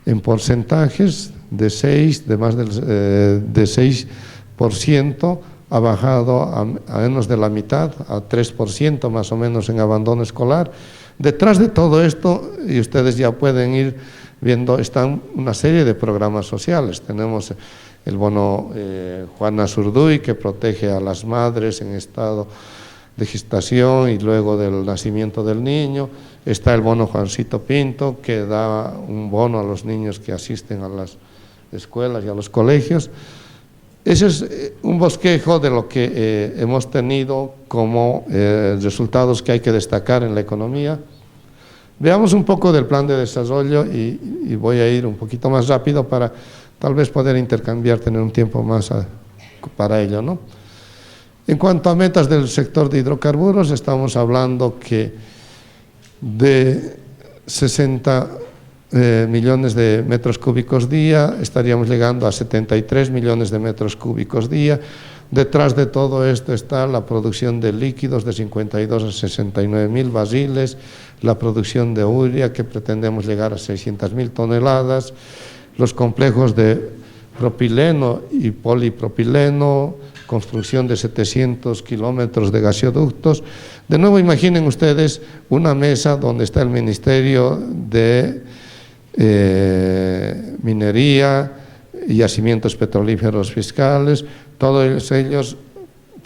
en porcentajes de más de 6%, ha bajado a menos de la mitad, a 3% más o menos en abandono escolar. Detrás de todo esto, y ustedes ya pueden ir viendo, están una serie de programas sociales. Tenemos el bono Juana Zurduy, que protege a las madres en estado de gestación y luego del nacimiento del niño. Está el bono Juancito Pinto, que da un bono a los niños que asisten a las escuelas y a los colegios. Ese es un bosquejo de lo que hemos tenido como resultados que hay que destacar en la economía. Veamos un poco del plan de desarrollo y voy a ir un poquito más rápido para tal vez poder intercambiar, tener un tiempo más para ello, ¿no? En cuanto a metas del sector de hidrocarburos, estamos hablando que de 60 millones de metros cúbicos día, estaríamos llegando a 73 millones de metros cúbicos día. Detrás de todo esto está la producción de líquidos de 52 a 69 mil barriles, la producción de urea, que pretendemos llegar a 600 mil toneladas, los complejos de propileno y polipropileno, construcción de 700 kilómetros de gasoductos. De nuevo, imaginen ustedes una mesa donde está el Ministerio de Minería y Yacimientos Petrolíferos Fiscales, todos ellos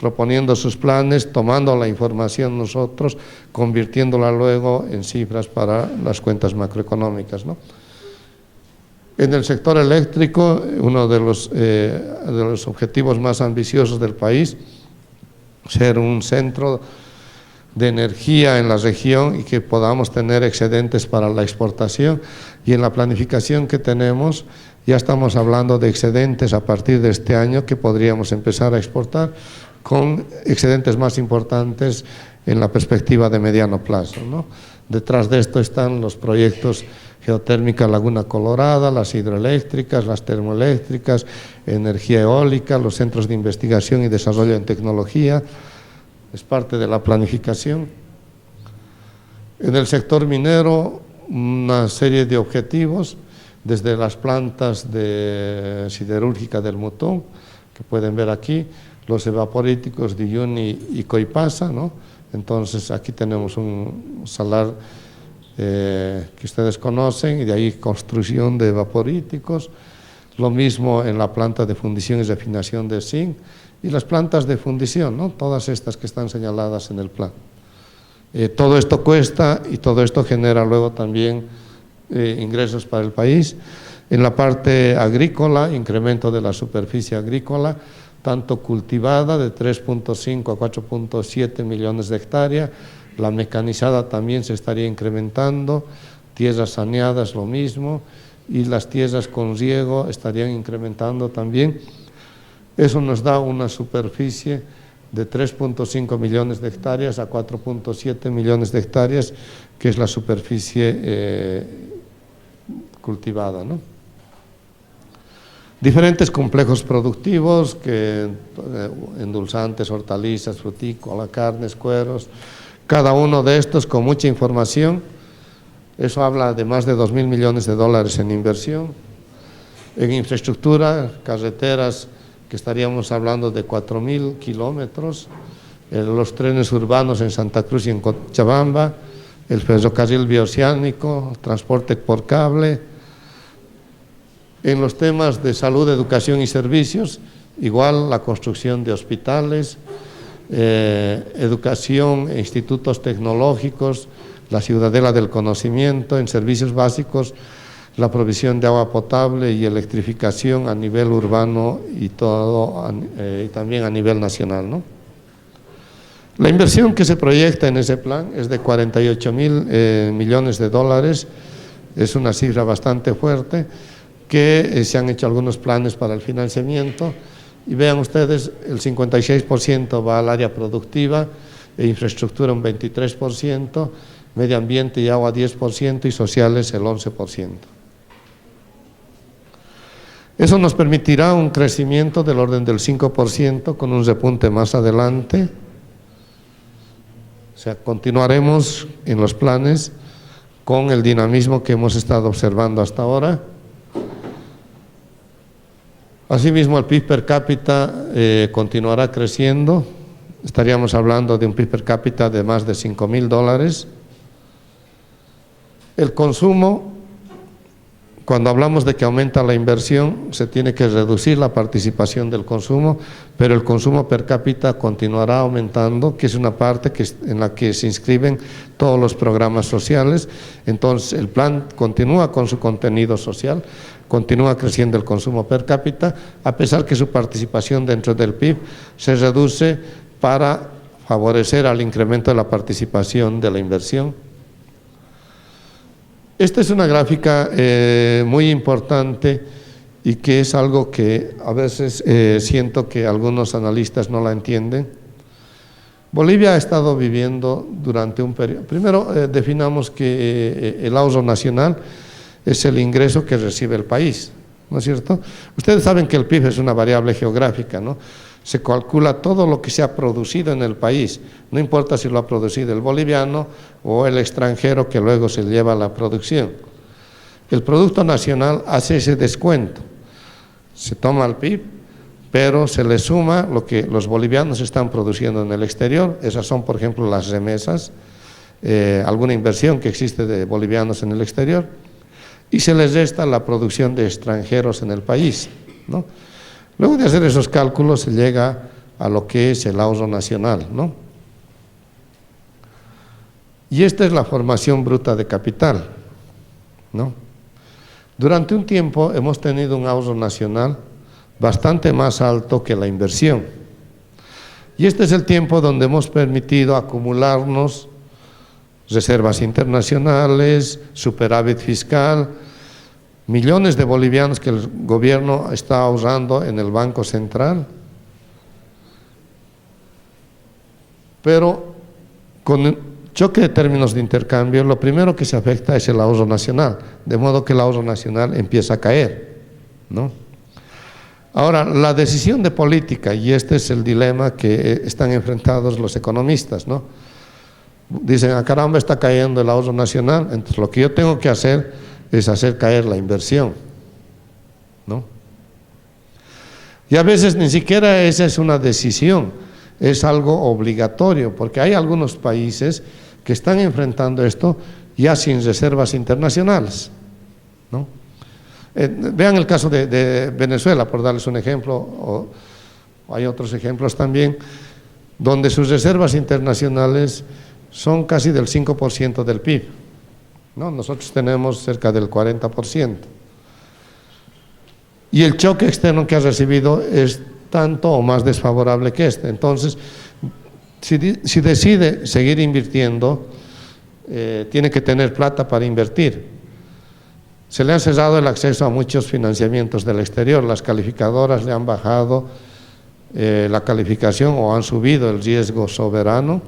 proponiendo sus planes, tomando la información nosotros, convirtiéndola luego en cifras para las cuentas macroeconómicas, ¿no? En el sector eléctrico, uno de los objetivos más ambiciosos del país, ser un centro de energía en la región y que podamos tener excedentes para la exportación. Y en la planificación que tenemos, ya estamos hablando de excedentes a partir de este año que podríamos empezar a exportar, con excedentes más importantes en la perspectiva de mediano plazo, ¿no? Detrás de esto están los proyectos geotérmica Laguna Colorada, las hidroeléctricas, las termoeléctricas, energía eólica, los centros de investigación y desarrollo en tecnología. Es parte de la planificación. En el sector minero, una serie de objetivos, desde las plantas de siderúrgica del Mutún, que pueden ver aquí, los evaporíticos de Uyuni y Coipasa, ¿no? Entonces aquí tenemos un salar que ustedes conocen, y de ahí construcción de evaporíticos. Lo mismo en la planta de fundición y refinación de zinc, y las plantas de fundición, ¿no? Todas estas que están señaladas en el plan. Todo esto cuesta y todo esto genera luego también ingresos para el país. En la parte agrícola, incremento de la superficie agrícola, tanto cultivada de 3.5 a 4.7 millones de hectáreas, la mecanizada también se estaría incrementando, tierras saneadas lo mismo, y las tierras con riego estarían incrementando también. Eso nos da una superficie de 3.5 millones de hectáreas a 4.7 millones de hectáreas, que es la superficie cultivada, ¿no? Diferentes complejos productivos, que endulzantes, hortalizas, frutícola, carnes, cueros, cada uno de estos con mucha información. Eso habla de más de 2.000 millones de dólares en inversión. En infraestructura, carreteras, que estaríamos hablando de 4.000 kilómetros, los trenes urbanos en Santa Cruz y en Cochabamba, el ferrocarril bioceánico, transporte por cable. En los temas de salud, educación y servicios, igual la construcción de hospitales, educación e institutos tecnológicos, la ciudadela del conocimiento. En servicios básicos, la provisión de agua potable y electrificación a nivel urbano y también a nivel nacional, ¿no? La inversión que se proyecta en ese plan es de 48.000 millones de dólares, es una cifra bastante fuerte, que se han hecho algunos planes para el financiamiento, y vean ustedes, el 56% va al área productiva, e infraestructura un 23%, medio ambiente y agua 10% y sociales el 11%. Eso nos permitirá un crecimiento del orden del 5% con un repunte más adelante. O sea, continuaremos en los planes con el dinamismo que hemos estado observando hasta ahora. Asimismo, el PIB per cápita continuará creciendo. Estaríamos hablando de un PIB per cápita de más de $5.000. El consumo, cuando hablamos de que aumenta la inversión, se tiene que reducir la participación del consumo, pero el consumo per cápita continuará aumentando, que es una parte en la que se inscriben todos los programas sociales. Entonces, el plan continúa con su contenido social, continúa creciendo el consumo per cápita, a pesar que su participación dentro del PIB se reduce para favorecer al incremento de la participación de la inversión. Esta es una gráfica muy importante y que es algo que a veces siento que algunos analistas no la entienden. Bolivia ha estado viviendo durante un periodo. Primero, definamos que el ahorro nacional es el ingreso que recibe el país, ¿no es cierto? Ustedes saben que el PIB es una variable geográfica, ¿no? Se calcula todo lo que se ha producido en el país, no importa si lo ha producido el boliviano o el extranjero que luego se lleva la producción. El Producto Nacional hace ese descuento, se toma el PIB, pero se le suma lo que los bolivianos están produciendo en el exterior. Esas son, por ejemplo, las remesas, alguna inversión que existe de bolivianos en el exterior, y se les resta la producción de extranjeros en el país, ¿no? Luego de hacer esos cálculos se llega a lo que es el ahorro nacional, ¿no? Y esta es la formación bruta de capital, ¿no? Durante un tiempo hemos tenido un ahorro nacional bastante más alto que la inversión. Y este es el tiempo donde hemos permitido acumularnos reservas internacionales, superávit fiscal, millones de bolivianos que el gobierno está ahorrando en el Banco Central. Pero con el choque de términos de intercambio, lo primero que se afecta es el ahorro nacional, de modo que el ahorro nacional empieza a caer, ¿no? Ahora, la decisión de política, y este es el dilema que están enfrentados los economistas, ¿no? Dicen, caramba, está cayendo el ahorro nacional, entonces lo que yo tengo que hacer es hacer caer la inversión, ¿no? Y a veces ni siquiera esa es una decisión, es algo obligatorio, porque hay algunos países que están enfrentando esto ya sin reservas internacionales, ¿no? Vean el caso de Venezuela, por darles un ejemplo, o hay otros ejemplos también, donde sus reservas internacionales son casi del 5% del PIB, ¿no? Nosotros tenemos cerca del 40%. Y el choque externo que ha recibido es tanto o más desfavorable que este. Entonces, si decide seguir invirtiendo, tiene que tener plata para invertir. Se le ha cerrado el acceso a muchos financiamientos del exterior, las calificadoras le han bajado la calificación o han subido el riesgo soberano.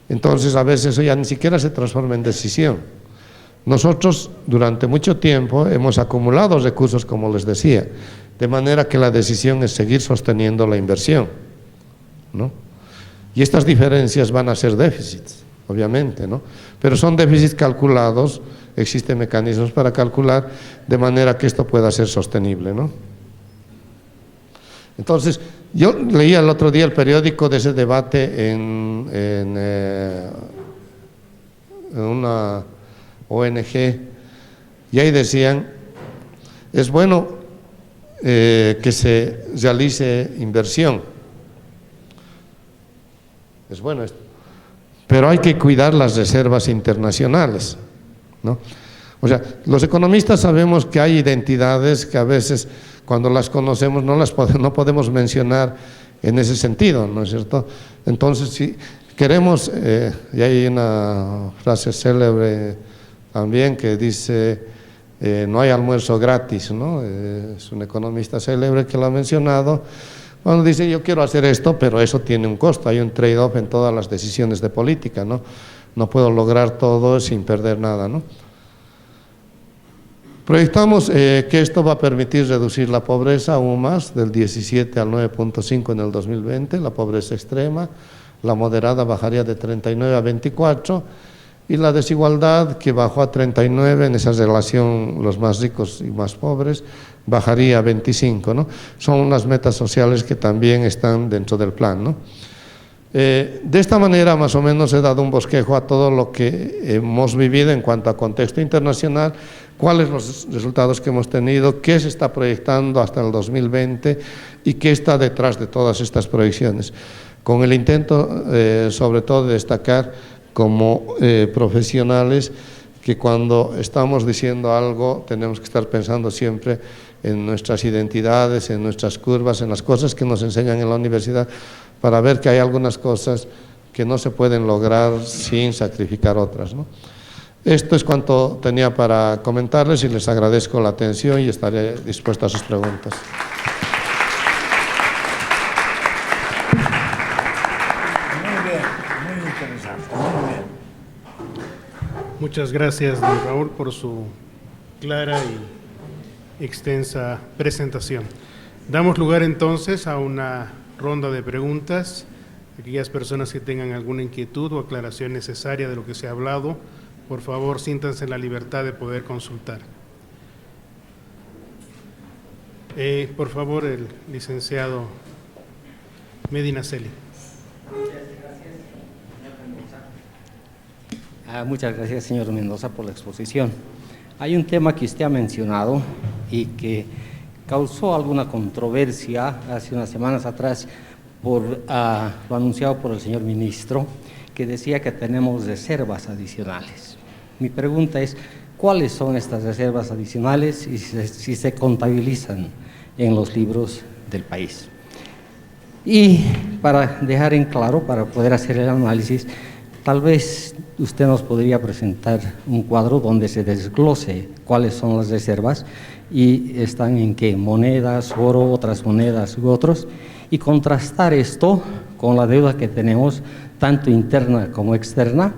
Entonces a veces eso ya ni siquiera se transforma en decisión. Nosotros durante mucho tiempo hemos acumulado recursos, como les decía, de manera que la decisión es seguir sosteniendo la inversión, ¿no? Y estas diferencias van a ser déficits, obviamente, ¿no? Pero son déficits calculados, existen mecanismos para calcular de manera que esto pueda ser sostenible, ¿no? Entonces, yo leía el otro día el periódico de ese debate en una ONG, y ahí decían, es bueno que se realice inversión, es bueno esto, pero hay que cuidar las reservas internacionales, ¿no? O sea, los economistas sabemos que hay identidades que a veces cuando las conocemos no podemos mencionar en ese sentido, ¿no es cierto? Entonces, si queremos, y hay una frase célebre también que dice, no hay almuerzo gratis, ¿no? Es un economista célebre que lo ha mencionado, cuando dice, yo quiero hacer esto, pero eso tiene un costo, hay un trade-off en todas las decisiones de política, ¿no? No puedo lograr todo sin perder nada, ¿no? Proyectamos que esto va a permitir reducir la pobreza aún más, del 17 al 9.5 en el 2020, la pobreza extrema, la moderada bajaría de 39 a 24, y la desigualdad, que bajó a 39 en esa relación los más ricos y más pobres, bajaría a 25, ¿no? Son unas metas sociales que también están dentro del plan, ¿no? De esta manera, más o menos, he dado un bosquejo a todo lo que hemos vivido en cuanto a contexto internacional, cuáles los resultados que hemos tenido, qué se está proyectando hasta el 2020 y qué está detrás de todas estas proyecciones, con el intento, sobre todo, de destacar como profesionales que cuando estamos diciendo algo tenemos que estar pensando siempre en nuestras identidades, en nuestras curvas, en las cosas que nos enseñan en la universidad, para ver que hay algunas cosas que no se pueden lograr sin sacrificar otras, ¿no? Esto es cuanto tenía para comentarles y les agradezco la atención y estaré dispuesto a sus preguntas. Muy bien, muy interesante, muy bien. Muchas gracias, don Raúl, por su clara y extensa presentación. Damos lugar entonces a una ronda de preguntas. Aquellas personas que tengan alguna inquietud o aclaración necesaria de lo que se ha hablado, por favor, siéntanse en la libertad de poder consultar. Por favor, el licenciado Medinaceli. Muchas gracias, señor Mendoza, por la exposición. Hay un tema que usted ha mencionado y que causó alguna controversia hace unas semanas atrás por lo anunciado por el señor ministro, que decía que tenemos reservas adicionales. Mi pregunta es, ¿cuáles son estas reservas adicionales y si se contabilizan en los libros del país? Y para dejar en claro, para poder hacer el análisis, tal vez usted nos podría presentar un cuadro donde se desglose cuáles son las reservas y están en qué, monedas, oro, otras monedas u otros, y contrastar esto con la deuda que tenemos, tanto interna como externa.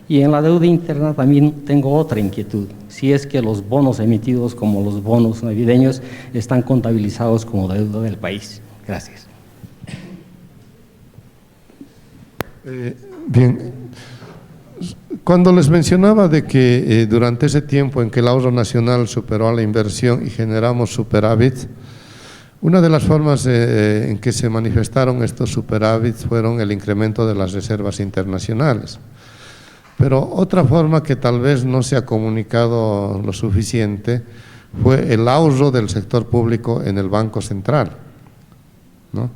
Y en la deuda interna también tengo otra inquietud, si es que los bonos emitidos como los bonos navideños están contabilizados como deuda del país. Gracias. Bien, cuando les mencionaba de que durante ese tiempo en que el ahorro nacional superó a la inversión y generamos superávit, una de las formas en que se manifestaron estos superávits fueron el incremento de las reservas internacionales. Pero otra forma que tal vez no se ha comunicado lo suficiente fue el ahorro del sector público en el Banco Central, ¿no?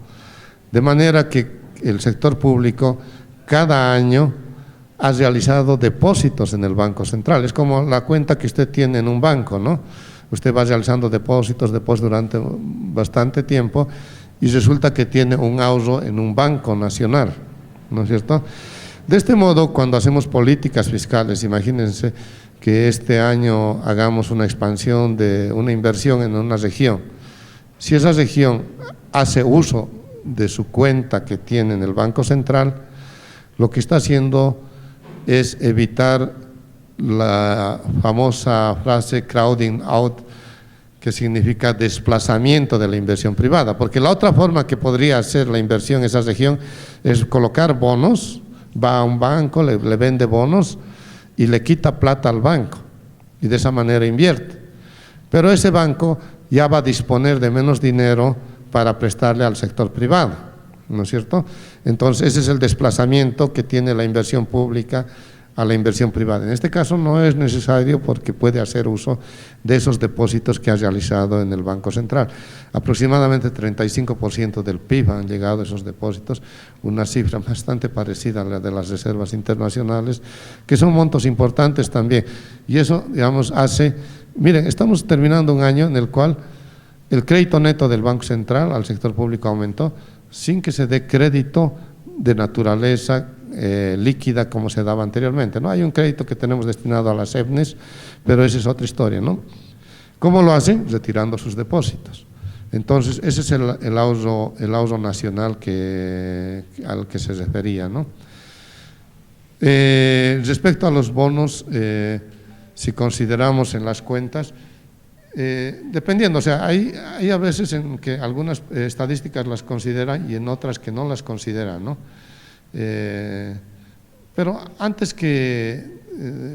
De manera que el sector público cada año ha realizado depósitos en el Banco Central. Es como la cuenta que usted tiene en un banco, ¿no? Usted va realizando depósitos durante bastante tiempo y resulta que tiene un ahorro en un banco nacional, ¿no es cierto? De este modo, cuando hacemos políticas fiscales, imagínense que este año hagamos una expansión de una inversión en una región. Si esa región hace uso de su cuenta que tiene en el Banco Central, lo que está haciendo es evitar la famosa frase crowding out, que significa desplazamiento de la inversión privada, porque la otra forma que podría hacer la inversión en esa región es colocar bonos, va a un banco, le vende bonos y le quita plata al banco y de esa manera invierte. Pero ese banco ya va a disponer de menos dinero para prestarle al sector privado, ¿no es cierto? Entonces ese es el desplazamiento que tiene la inversión pública a la inversión privada. En este caso no es necesario porque puede hacer uso de esos depósitos que ha realizado en el Banco Central. Aproximadamente 35% del PIB han llegado a esos depósitos, una cifra bastante parecida a la de las reservas internacionales, que son montos importantes también. Y eso, digamos, hace… Miren, estamos terminando un año en el cual el crédito neto del Banco Central al sector público aumentó sin que se dé crédito de naturaleza líquida como se daba anteriormente, ¿no? Hay un crédito que tenemos destinado a las EFNES, pero esa es otra historia, ¿no? ¿Cómo lo hacen? Retirando sus depósitos. Entonces, ese es el ahorro nacional al que se refería, ¿no? Respecto a los bonos, si consideramos en las cuentas, dependiendo, o sea, hay a veces en que algunas estadísticas las consideran y en otras que no las consideran, ¿no? Pero antes que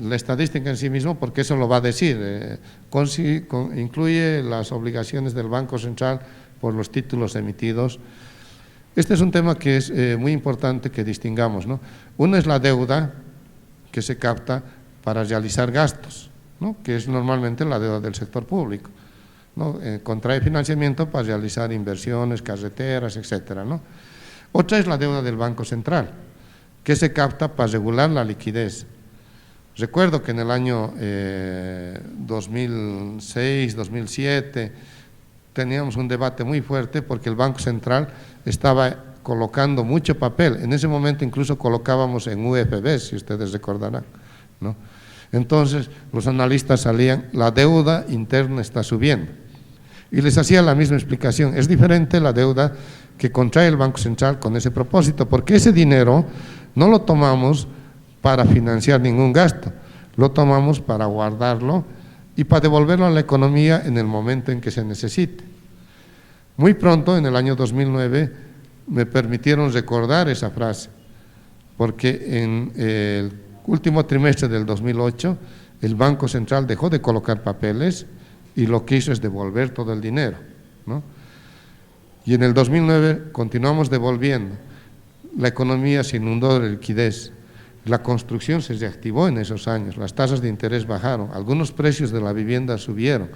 la estadística en sí mismo, porque eso lo va a decir, incluye las obligaciones del Banco Central por los títulos emitidos. Este es un tema que es muy importante que distingamos, ¿no? Una es la deuda que se capta para realizar gastos, ¿no? Que es normalmente la deuda del sector público, ¿no? Contrae financiamiento para realizar inversiones, carreteras, etcétera, ¿no? Otra es la deuda del Banco Central, que se capta para regular la liquidez. Recuerdo que en el año 2006, 2007, teníamos un debate muy fuerte porque el Banco Central estaba colocando mucho papel. En ese momento incluso colocábamos en UFB, si ustedes recordarán, ¿no? Entonces los analistas salían, la deuda interna está subiendo. Y les hacía la misma explicación. Es diferente la deuda que contrae el Banco Central con ese propósito, porque ese dinero no lo tomamos para financiar ningún gasto, lo tomamos para guardarlo y para devolverlo a la economía en el momento en que se necesite. Muy pronto, en el año 2009, me permitieron recordar esa frase, porque en el último trimestre del 2008, el Banco Central dejó de colocar papeles y lo que hizo es devolver todo el dinero, ¿no? Y en el 2009 continuamos devolviendo. La economía se inundó de liquidez, la construcción se reactivó en esos años, las tasas de interés bajaron, algunos precios de la vivienda subieron.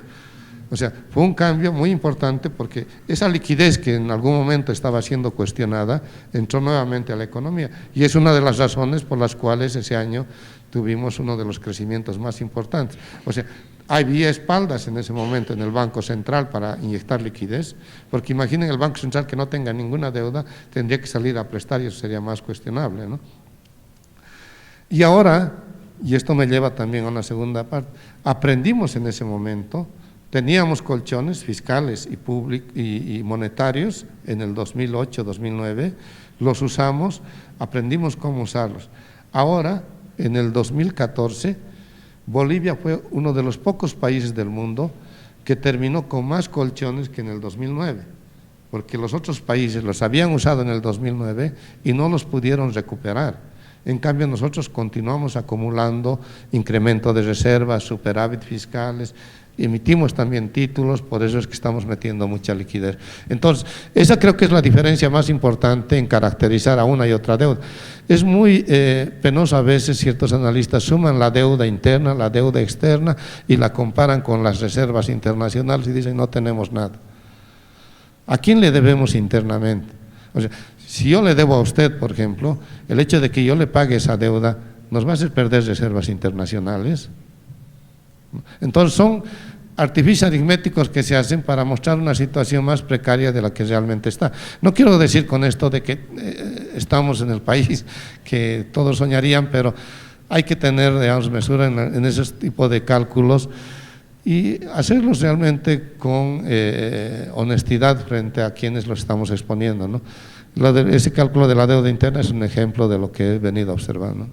O sea, fue un cambio muy importante porque esa liquidez que en algún momento estaba siendo cuestionada entró nuevamente a la economía. Y es una de las razones por las cuales ese año tuvimos uno de los crecimientos más importantes. O sea, había espaldas en ese momento en el Banco Central para inyectar liquidez, porque imaginen el Banco Central que no tenga ninguna deuda, tendría que salir a prestar y eso sería más cuestionable, ¿no? Y ahora, y esto me lleva también a una segunda parte, aprendimos en ese momento, teníamos colchones fiscales y monetarios en el 2008, 2009, los usamos, aprendimos cómo usarlos. Ahora, en el 2014, Bolivia fue uno de los pocos países del mundo que terminó con más colchones que en el 2009, porque los otros países los habían usado en el 2009 y no los pudieron recuperar. En cambio, nosotros continuamos acumulando incremento de reservas, superávit fiscales, emitimos también títulos, por eso es que estamos metiendo mucha liquidez. Entonces, esa creo que es la diferencia más importante en caracterizar a una y otra deuda. Es muy penoso a veces, ciertos analistas suman la deuda interna, la deuda externa y la comparan con las reservas internacionales y dicen no tenemos nada. ¿A quién le debemos internamente? O sea, si yo le debo a usted, por ejemplo, el hecho de que yo le pague esa deuda, ¿nos va a hacer perder reservas internacionales? Entonces son artificios aritméticos que se hacen para mostrar una situación más precaria de la que realmente está. No quiero decir con esto de que estamos en el país que todos soñarían, pero hay que tener, digamos, mesura en ese tipo de cálculos, y hacerlos realmente con honestidad frente a quienes los estamos exponiendo, ¿no? Ese cálculo de la deuda interna es un ejemplo de lo que he venido observando.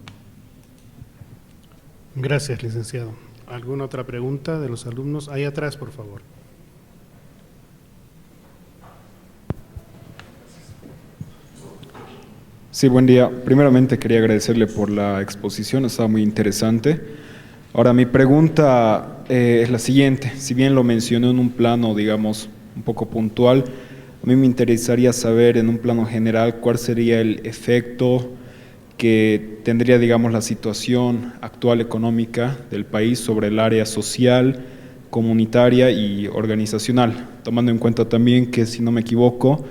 Gracias, licenciado. ¿Alguna otra pregunta de los alumnos? Ahí atrás, por favor. Sí, buen día. Primeramente quería agradecerle por la exposición, estaba muy interesante. Ahora, mi pregunta es la siguiente. Si bien lo mencioné en un plano, digamos, un poco puntual, a mí me interesaría saber en un plano general cuál sería el efecto que tendría, digamos, la situación actual económica del país sobre el área social, comunitaria y organizacional, tomando en cuenta también que, si no me equivoco,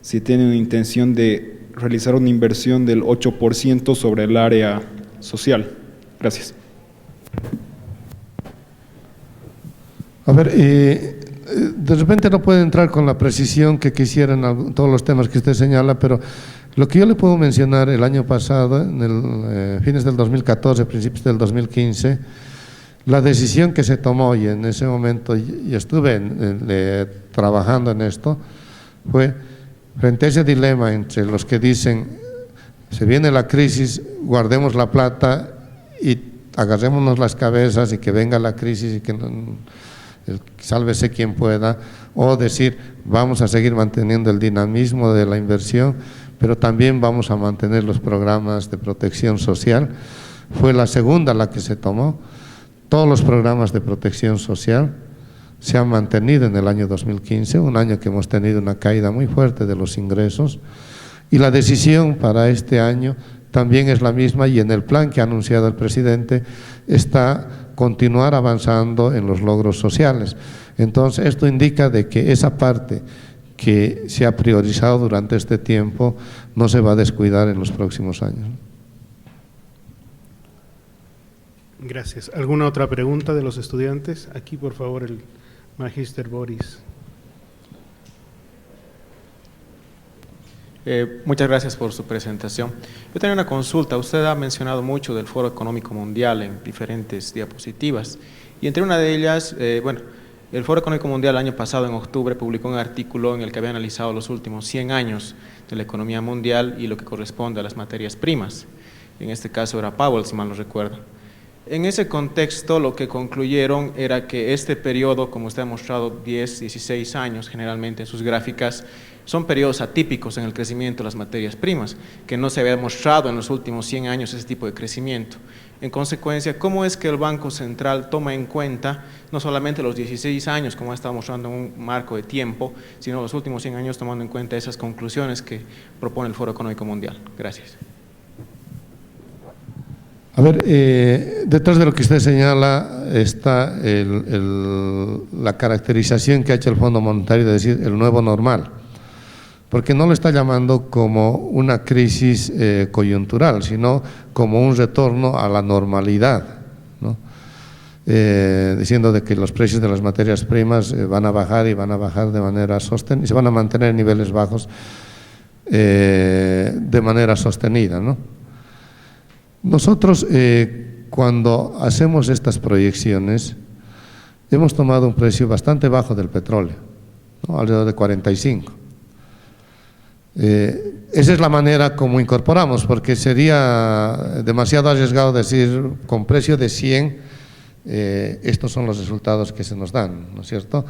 se tiene una intención de realizar una inversión del 8% sobre el área social. Gracias. A ver, de repente no puedo entrar con la precisión que quisiera en todos los temas que usted señala, pero lo que yo le puedo mencionar el año pasado, en el fines del 2014, principios del 2015, la decisión que se tomó, y en ese momento yo estuve trabajando en esto, fue frente a ese dilema entre los que dicen, se viene la crisis, guardemos la plata y agarrémonos las cabezas y que venga la crisis y que sálvese quien pueda, o decir, vamos a seguir manteniendo el dinamismo de la inversión, pero también vamos a mantener los programas de protección social. Fue la segunda la que se tomó. Todos los programas de protección social se han mantenido en el año 2015, un año que hemos tenido una caída muy fuerte de los ingresos, y la decisión para este año también es la misma, y en el plan que ha anunciado el presidente está continuar avanzando en los logros sociales. Entonces, esto indica de que esa parte que se ha priorizado durante este tiempo no se va a descuidar en los próximos años. Gracias. ¿Alguna otra pregunta de los estudiantes? Aquí, por favor, el magíster Boris. Muchas gracias por su presentación. Yo tenía una consulta. Usted ha mencionado mucho del Foro Económico Mundial en diferentes diapositivas, y entre una de ellas, el Foro Económico Mundial el año pasado, en octubre, publicó un artículo en el que había analizado los últimos 100 años de la economía mundial y lo que corresponde a las materias primas. En este caso era Powell, si mal no recuerdo. En ese contexto, lo que concluyeron era que este periodo, como usted ha mostrado, 10, 16 años generalmente en sus gráficas, son periodos atípicos en el crecimiento de las materias primas, que no se había mostrado en los últimos 100 años ese tipo de crecimiento. En consecuencia, ¿cómo es que el Banco Central toma en cuenta no solamente los 16 años, como ha estado mostrando en un marco de tiempo, sino los últimos 100 años, tomando en cuenta esas conclusiones que propone el Foro Económico Mundial? Gracias. A ver, detrás de lo que usted señala está la caracterización que ha hecho el Fondo Monetario de decir el nuevo normal, porque no lo está llamando como una crisis coyuntural, sino como un retorno a la normalidad, ¿no? Diciendo de que los precios de las materias primas van a bajar, y van a bajar de manera sostenida, y se van a mantener en niveles bajos de manera sostenida, ¿no? Nosotros, cuando hacemos estas proyecciones, hemos tomado un precio bastante bajo del petróleo, ¿no? Alrededor de 45. Esa es la manera como incorporamos, porque sería demasiado arriesgado decir con precio de 100, estos son los resultados que se nos dan, ¿no es cierto?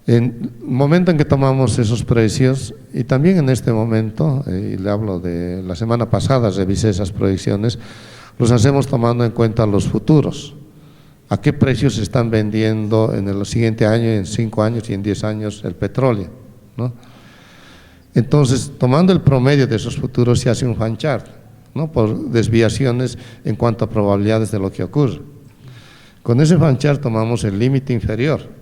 En el momento en que tomamos esos precios, y también en este momento, y le hablo de la semana pasada, revisé esas proyecciones, los hacemos tomando en cuenta los futuros. ¿A qué precios se están vendiendo en el siguiente año, en 5 años y en 10 años el petróleo, ¿no? Entonces, tomando el promedio de esos futuros, se hace un fan chart, ¿no? Por desviaciones en cuanto a probabilidades de lo que ocurre. Con ese fan chart tomamos el límite inferior,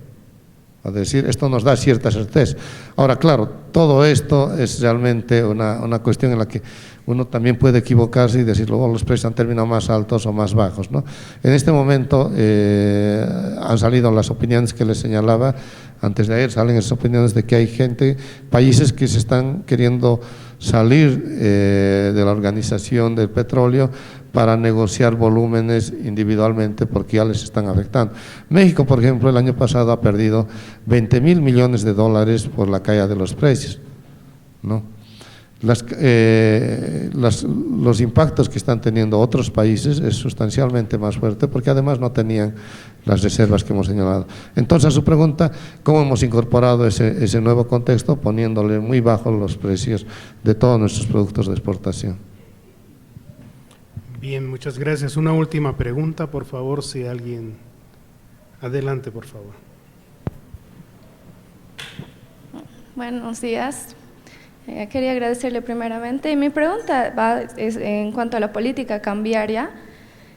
es decir, esto nos da cierta certeza. Ahora, claro, todo esto es realmente una cuestión en la que uno también puede equivocarse y decir, luego los precios han terminado más altos o más bajos, ¿no? En este momento han salido las opiniones que les señalaba antes de ayer, salen esas opiniones de que hay países que se están queriendo salir de la organización del petróleo para negociar volúmenes individualmente porque ya les están afectando. México, por ejemplo, el año pasado ha perdido 20.000 millones de dólares por la caída de los precios, ¿no? Los impactos que están teniendo otros países es sustancialmente más fuerte porque además no tenían las reservas que hemos señalado. Entonces, a su pregunta, ¿cómo hemos incorporado ese nuevo contexto? Poniéndole muy bajos los precios de todos nuestros productos de exportación. Bien, muchas gracias. Una última pregunta, por favor, si alguien… Adelante, por favor. Buenos días. Quería agradecerle primeramente. Y mi pregunta es en cuanto a la política cambiaria,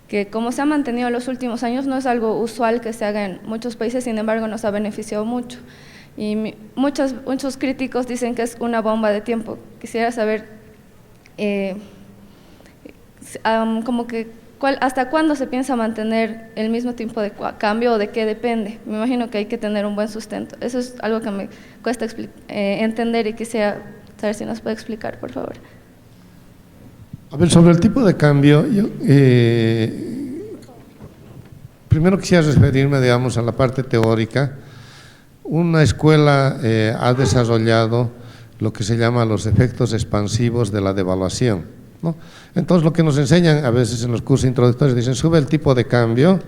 que como se ha mantenido en los últimos años no es algo usual que se haga en muchos países, sin embargo nos ha beneficiado mucho. Y muchos críticos dicen que es una bomba de tiempo. Quisiera saber ¿hasta cuándo se piensa mantener el mismo tipo de cambio o de qué depende? Me imagino que hay que tener un buen sustento. Eso es algo que me cuesta entender y quisiera saber si nos puede explicar, por favor. A ver, sobre el tipo de cambio, yo primero quisiera referirme, digamos, a la parte teórica. Una escuela ha desarrollado lo que se llama los efectos expansivos de la devaluación, ¿no? Entonces, lo que nos enseñan a veces en los cursos introductorios, dicen, sube el tipo de cambio,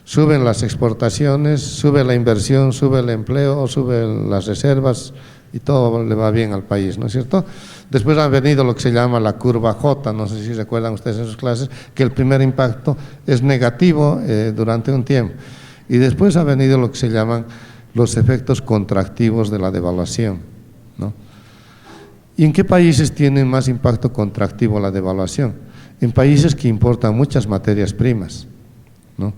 suben las exportaciones, sube la inversión, sube el empleo, suben las reservas y todo le va bien al país, ¿no es cierto? Después ha venido lo que se llama la curva J, no sé si recuerdan ustedes en sus clases, que el primer impacto es negativo durante un tiempo. Y después ha venido lo que se llaman los efectos contractivos de la devaluación, ¿no? ¿Y en qué países tiene más impacto contractivo la devaluación? En países que importan muchas materias primas, ¿no?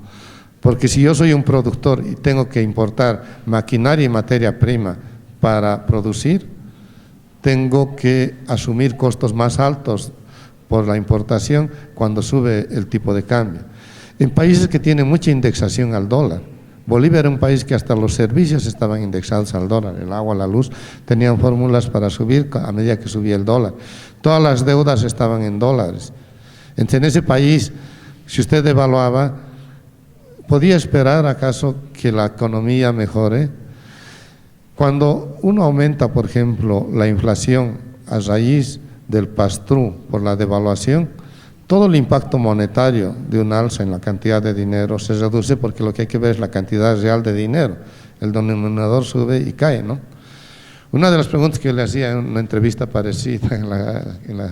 Porque si yo soy un productor y tengo que importar maquinaria y materia prima para producir, tengo que asumir costos más altos por la importación cuando sube el tipo de cambio. En países que tienen mucha indexación al dólar, Bolivia era un país que hasta los servicios estaban indexados al dólar, el agua, la luz, tenían fórmulas para subir a medida que subía el dólar. Todas las deudas estaban en dólares. Entonces, en ese país, si usted devaluaba, ¿podía esperar acaso que la economía mejore? Cuando uno aumenta, por ejemplo, la inflación a raíz del pass-through por la devaluación, todo el impacto monetario de un alza en la cantidad de dinero se reduce porque lo que hay que ver es la cantidad real de dinero. El denominador sube y cae, ¿no? Una de las preguntas que yo le hacía en una entrevista parecida,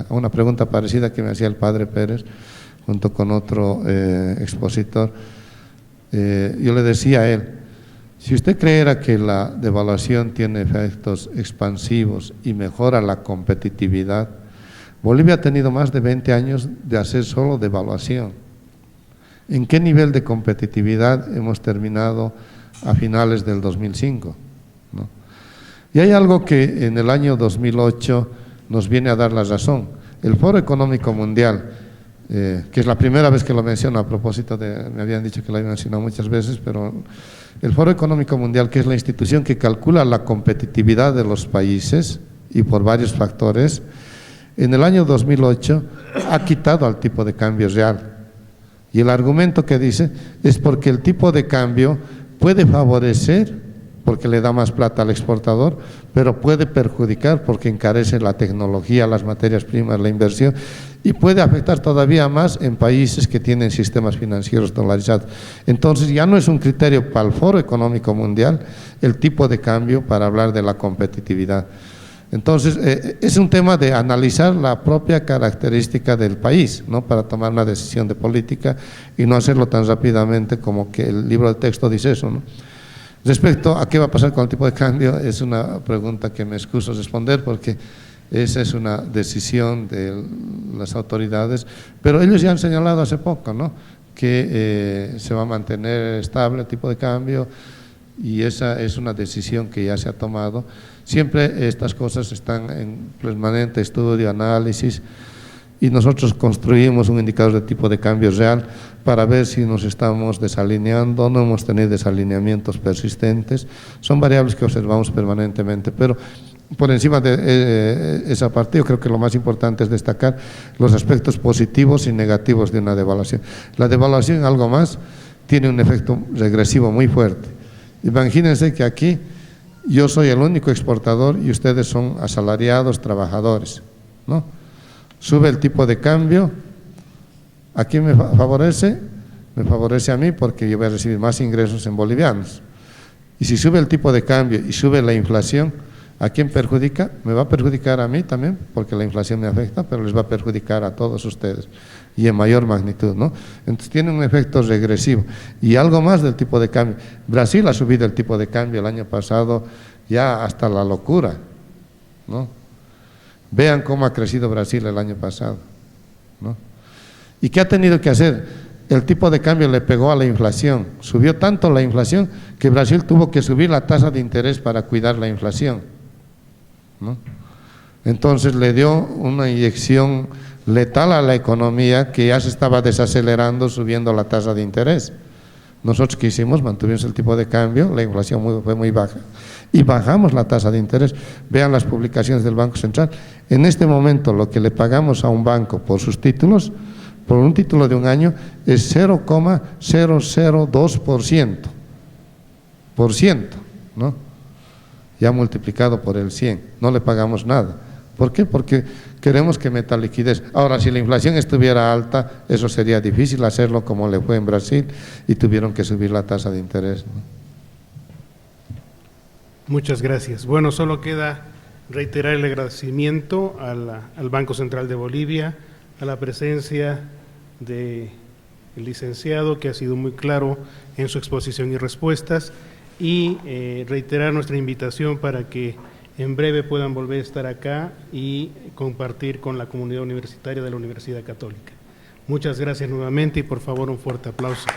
una pregunta parecida que me hacía el padre Pérez, junto con otro expositor, yo le decía a él, si usted creyera que la devaluación tiene efectos expansivos y mejora la competitividad, Bolivia ha tenido más de 20 años de hacer solo devaluación. ¿En qué nivel de competitividad hemos terminado a finales del 2005? ¿No? Y hay algo que en el año 2008 nos viene a dar la razón. El Foro Económico Mundial, que es la primera vez que lo menciono a propósito de, me habían dicho que lo había mencionado muchas veces, pero el Foro Económico Mundial, que es la institución que calcula la competitividad de los países y por varios factores, en el año 2008 ha quitado al tipo de cambio real. Y el argumento que dice es porque el tipo de cambio puede favorecer, porque le da más plata al exportador, pero puede perjudicar porque encarece la tecnología, las materias primas, la inversión, y puede afectar todavía más en países que tienen sistemas financieros dolarizados. Entonces ya no es un criterio para el Foro Económico Mundial el tipo de cambio para hablar de la competitividad. Entonces, es un tema de analizar la propia característica del país, ¿no? Para tomar una decisión de política y no hacerlo tan rápidamente como que el libro de texto dice eso, ¿no? Respecto a qué va a pasar con el tipo de cambio, es una pregunta que me excuso responder porque esa es una decisión de las autoridades, pero ellos ya han señalado hace poco, ¿no? Que se va a mantener estable el tipo de cambio y esa es una decisión que ya se ha tomado. Siempre estas cosas están en permanente estudio, análisis, y nosotros construimos un indicador de tipo de cambio real para ver si nos estamos desalineando, no hemos tenido desalineamientos persistentes. Son variables que observamos permanentemente, pero por encima de esa parte, yo creo que lo más importante es destacar los aspectos positivos y negativos de una devaluación. La devaluación, algo más, tiene un efecto regresivo muy fuerte. Imagínense que aquí yo soy el único exportador y ustedes son asalariados, trabajadores, ¿no? Sube el tipo de cambio, ¿a quién me favorece? Me favorece a mí porque yo voy a recibir más ingresos en bolivianos. Y si sube el tipo de cambio y sube la inflación, ¿a quién perjudica? Me va a perjudicar a mí también, porque la inflación me afecta, pero les va a perjudicar a todos ustedes, y en mayor magnitud, ¿no? Entonces tiene un efecto regresivo. Y algo más del tipo de cambio. Brasil ha subido el tipo de cambio el año pasado ya hasta la locura, ¿no? Vean cómo ha crecido Brasil el año pasado, ¿no? ¿Y qué ha tenido que hacer? El tipo de cambio le pegó a la inflación, subió tanto la inflación que Brasil tuvo que subir la tasa de interés para cuidar la inflación, ¿no? Entonces le dio una inyección letal a la economía que ya se estaba desacelerando subiendo la tasa de interés. Nosotros ¿qué hicimos? Mantuvimos el tipo de cambio, la inflación fue muy baja y bajamos la tasa de interés. Vean las publicaciones del Banco Central. En este momento lo que le pagamos a un banco por sus títulos, por un título de un año, es 0,002%, ¿no? Ya multiplicado por el 100, no le pagamos nada. ¿Por qué? Porque queremos que meta liquidez. Ahora, si la inflación estuviera alta, eso sería difícil hacerlo como le fue en Brasil y tuvieron que subir la tasa de interés, ¿no? Muchas gracias. Bueno, solo queda reiterar el agradecimiento al Banco Central de Bolivia, a la presencia del licenciado, que ha sido muy claro en su exposición y respuestas, y reiterar nuestra invitación para que en breve puedan volver a estar acá y compartir con la comunidad universitaria de la Universidad Católica. Muchas gracias nuevamente y por favor un fuerte aplauso.